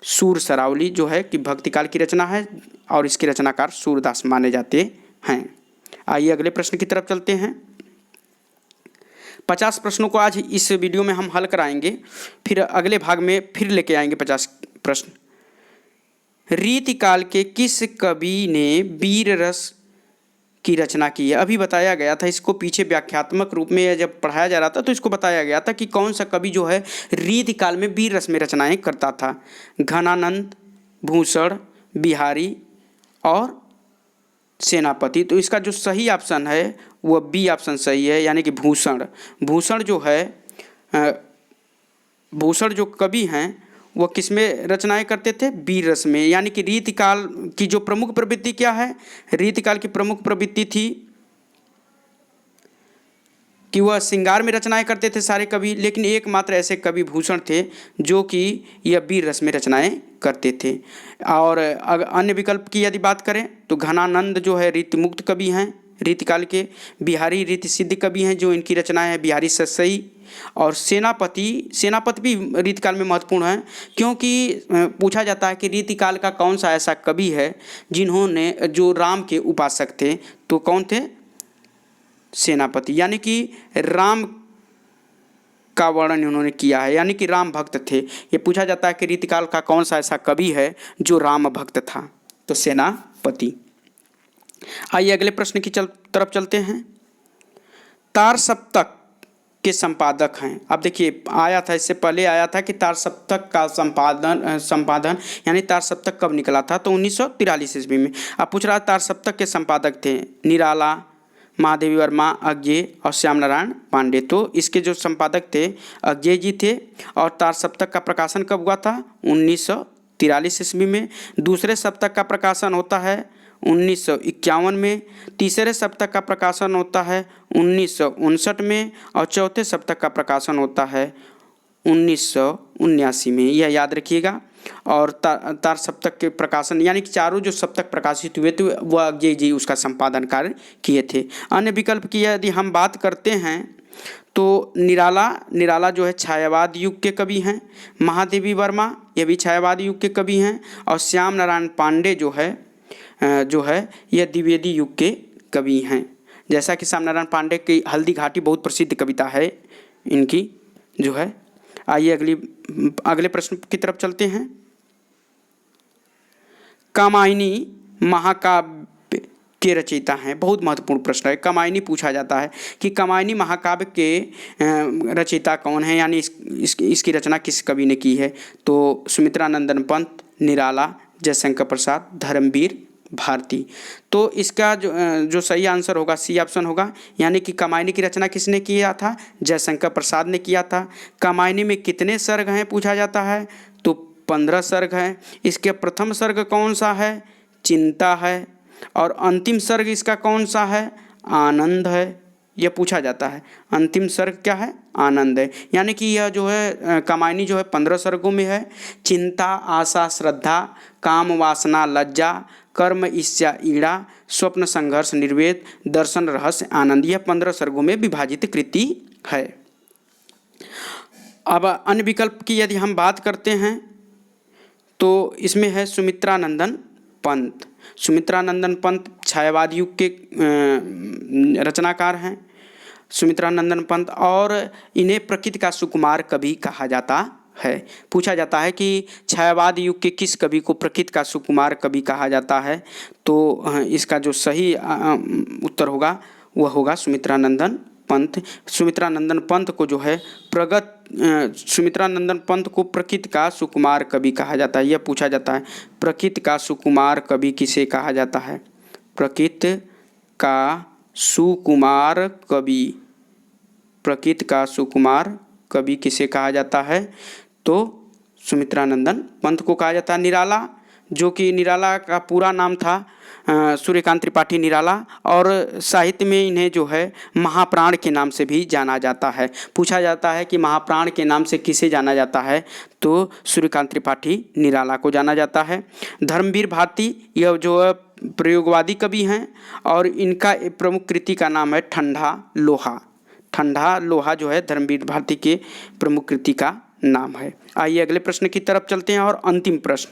सूर सरावली, जो है कि भक्ति काल की रचना है और इसके रचनाकार सूरदास माने जाते हैं। आइए अगले प्रश्न की तरफ चलते हैं। 50 प्रश्नों को आज इस वीडियो में हम हल कराएंगे, फिर अगले भाग में फिर लेके आएंगे 50 प्रश्न। रीतिकाल के किस कवि ने वीर रस की रचना की है? अभी बताया गया था, इसको पीछे व्याख्यात्मक रूप में जब पढ़ाया जा रहा था तो इसको बताया गया था कि कौन सा कवि जो है रीतिकाल में वीर रस में रचनाएं करता था। घनानंद, भूषण, बिहारी और सेनापति। तो इसका जो सही ऑप्शन है वह बी ऑप्शन सही है, यानी कि भूषण। भूषण जो कवि हैं वह किस में रचनाएं करते थे? वीर रस में। यानी कि रीतिकाल की जो प्रमुख प्रवृत्ति क्या है? रीतिकाल की प्रमुख प्रवृत्ति थी कि वह श्रृंगार में रचनाएं करते थे सारे कवि, लेकिन एकमात्र ऐसे कवि भूषण थे जो कि यह वीर रस में रचनाएं करते थे। और अगर अन्य विकल्प की यदि बात करें तो घनानंद जो है रीतिमुक्त कवि हैं रीतिकाल के, बिहारी रीति सिद्ध कवि हैं जो इनकी रचनाएं हैं बिहारी सतसई, और सेनापति भी रीतिकाल में महत्वपूर्ण है, क्योंकि पूछा जाता है कि रीतिकाल का कौन सा ऐसा कवि है जिन्होंने जो राम के उपासक थे, तो कौन थे? सेनापति, यानी कि राम का वर्णन उन्होंने किया है, यानी कि राम भक्त थे। ये पूछा जाता है कि रीतिकाल का कौन सा ऐसा कवि है जो राम भक्त था, तो सेनापति। आइए अगले प्रश्न की तरफ चलते हैं। तार सप्तक के संपादक हैं। अब देखिए आया था, इससे पहले आया था कि तार सप्तक का संपादन यानी तार सप्तक कब निकला था, तो 1943 ईस्वी में। अब पूछ रहा तार सप्तक के संपादक थे निराला, महादेवी वर्मा, अज्ञे और श्याम नारायण पांडे। तो इसके जो संपादक थे अज्ञे जी थे। और तार सप्तक का प्रकाशन कब हुआ था? 1943 ईस्वी में। दूसरे सप्तक का प्रकाशन होता है 1951 में। तीसरे सप्तक का प्रकाशन होता है 1959 में। और चौथे सप्तक का प्रकाशन होता है 1979 में, यह याद रखिएगा। और तार सप्तक के प्रकाशन यानी कि चारों जो सप्तक प्रकाशित हुए थे वह अज्ञे जी उसका संपादन कार्य किए थे। अन्य विकल्प की यदि हम बात करते हैं तो निराला जो है छायावाद युग के कवि हैं। महादेवी वर्मा ये भी छायावाद युग के कवि हैं। और श्याम नारायण पांडे जो है यह द्विवेदी युग के कवि हैं। जैसा कि श्याम नारायण पांडे की हल्दी घाटी बहुत प्रसिद्ध कविता है इनकी जो है। आइए अगले प्रश्न की तरफ चलते हैं। कामायनी महाकाव्य के रचयिता हैं। बहुत महत्वपूर्ण प्रश्न है। कामायनी पूछा जाता है कि कामायनी महाकाव्य के रचयिता कौन है, यानी इसकी रचना किस कवि ने की है, तो सुमित्रानंदन पंत, निराला, जयशंकर प्रसाद, धर्मवीर भारती। तो इसका जो सही आंसर होगा सी ऑप्शन होगा, यानी कि कामायनी की रचना किसने किया था? जयशंकर प्रसाद ने किया था। कामायनी में कितने सर्ग हैं पूछा जाता है, तो 15 सर्ग हैं। इसके प्रथम सर्ग कौन सा है? चिंता है। और अंतिम सर्ग इसका कौन सा है? आनंद है, यह पूछा जाता है। अंतिम सर्ग क्या है? आनंद है। यानी कि यह जो है कामायनी जो है 15 सर्गों में है। चिंता, आशा, श्रद्धा, काम, वासना, लज्जा, कर्म, इच्छा, ईड़ा, स्वप्न, संघर्ष, निर्वेद, दर्शन, रहस्य, आनंद, यह 15 सर्गों में विभाजित कृति है। अब अन्य विकल्प की यदि हम बात करते हैं तो इसमें है सुमित्रानंदन पंत। सुमित्रानंदन पंत छायावाद युग के रचनाकार हैं सुमित्रानंदन पंत, और इन्हें प्रकृति का सुकुमार कवि कहा जाता है। पूछा जाता है कि छायावाद युग के किस कवि को प्रकृति का सुकुमार कवि कहा जाता है, तो इसका जो सही उत्तर होगा वह होगा सुमित्रानंदन पंत। सुमित्रानंदन पंत को जो है सुमित्रानंदन पंत को प्रकृति का सुकुमार कवि कहा जाता है। यह पूछा जाता है प्रकृति का सुकुमार कवि किसे कहा जाता है? प्रकृति का सुकुमार कवि, प्रकृति का सुकुमार कवि किसे कहा जाता है? तो सुमित्रानंदन पंत को कहा जाता है। निराला, जो कि निराला का पूरा नाम था सूर्यकांत त्रिपाठी निराला, और साहित्य में इन्हें जो है महाप्राण के नाम से भी जाना जाता है। पूछा जाता है कि महाप्राण के नाम से किसे जाना जाता है, तो सूर्यकांत त्रिपाठी निराला को जाना जाता है। धर्मवीर भारती यह जो प्रयोगवादी कवि हैं, और इनका प्रमुख कृति का नाम है ठंडा लोहा। ठंडा लोहा जो है धर्मवीर भारती के प्रमुख कृति का नाम है। आइए अगले प्रश्न की तरफ चलते हैं। और अंतिम प्रश्न,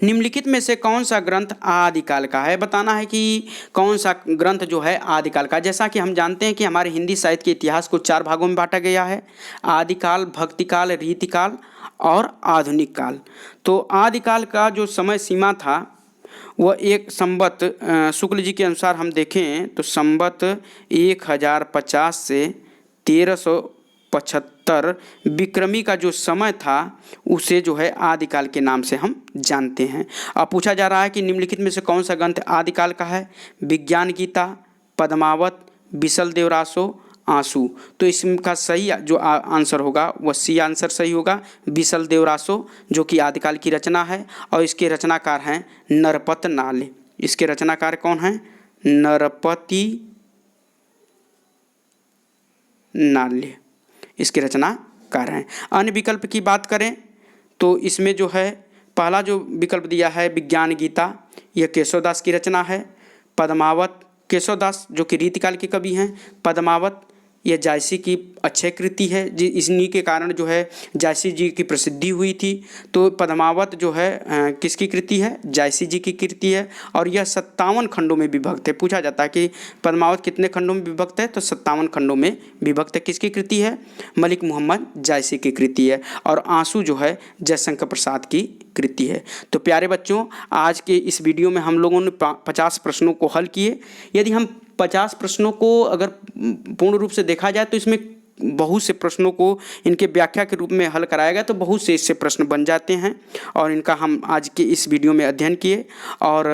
निम्नलिखित में से कौन सा ग्रंथ आदिकाल का है? बताना है कि कौन सा ग्रंथ जो है आदिकाल का। जैसा कि हम जानते हैं कि हमारे हिंदी साहित्य के इतिहास को 4 भागों में बांटा गया है, आदिकाल, भक्तिकाल, रीतिकाल और आधुनिक काल। तो आदिकाल का जो समय सीमा था वह एक संवत शुक्ल जी के अनुसार हम देखें तो संवत 1050 से 1375 विक्रमी का जो समय था उसे जो है आदिकाल के नाम से हम जानते हैं। अब पूछा जा रहा है कि निम्नलिखित में से कौन सा ग्रंथ आदिकाल का है? विज्ञान गीता, पद्मावत, बिसल देवरासो, आंसू। तो इसका सही जो आंसर होगा वह सी आंसर सही होगा, बिसल देवरासो, जो कि आदिकाल की रचना है। और इसके रचनाकार हैं नरपत नाले। इसके रचनाकार कौन हैं? नरपति नाल्य इसके रचनाकार हैं। अन्य विकल्प की बात करें तो इसमें जो है पहला जो विकल्प दिया है विज्ञान गीता, यह केशवदास की रचना है। पद्मावत, केशवदास जो कि रीतिकाल के कवि हैं। पद्मावत यह जायसी की अक्षय कृति है, इन्हीं के कारण जो है जायसी जी की प्रसिद्धि हुई थी। तो पद्मावत जो है किसकी कृति है? जायसी जी की कृति है और यह 57 खंडों में विभक्त है। पूछा जाता है कि पद्मावत कितने खंडों में विभक्त है, तो 57 खंडों में विभक्त है। किसकी कृति है? मलिक मोहम्मद जायसी की कृति है। और आंसू जो है जयशंकर प्रसाद की कृति है। तो प्यारे बच्चों, आज के इस वीडियो में हम लोगों ने 50 प्रश्नों को हल किए। यदि हम 50 प्रश्नों को अगर पूर्ण रूप से देखा जाए तो इसमें बहुत से प्रश्नों को इनके व्याख्या के रूप में हल कराया गया, तो बहुत से इससे प्रश्न बन जाते हैं और इनका हम आज के इस वीडियो में अध्ययन किए। और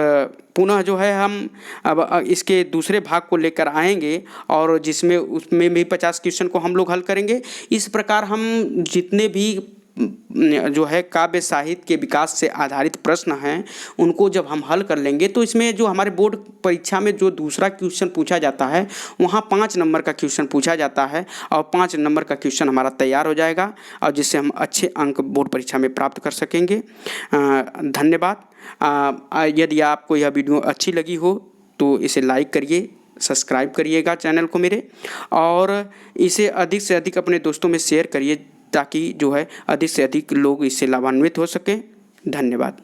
पुनः जो है हम अब इसके दूसरे भाग को लेकर आएंगे और जिसमें उसमें भी 50 क्वेश्चन को हम लोग हल करेंगे। इस प्रकार हम जितने भी जो है काव्य साहित्य के विकास से आधारित प्रश्न हैं उनको जब हम हल कर लेंगे तो इसमें जो हमारे बोर्ड परीक्षा में जो दूसरा क्वेश्चन पूछा जाता है वहाँ 5 नंबर का क्वेश्चन पूछा जाता है और 5 नंबर का क्वेश्चन हमारा तैयार हो जाएगा और जिससे हम अच्छे अंक बोर्ड परीक्षा में प्राप्त कर सकेंगे। धन्यवाद। यदि आपको यह वीडियो अच्छी लगी हो तो इसे लाइक करिए, सब्सक्राइब करिएगा चैनल को मेरे, और इसे अधिक से अधिक अपने दोस्तों में शेयर करिए ताकि जो है अधिक से अधिक लोग इससे लाभान्वित हो सकें। धन्यवाद।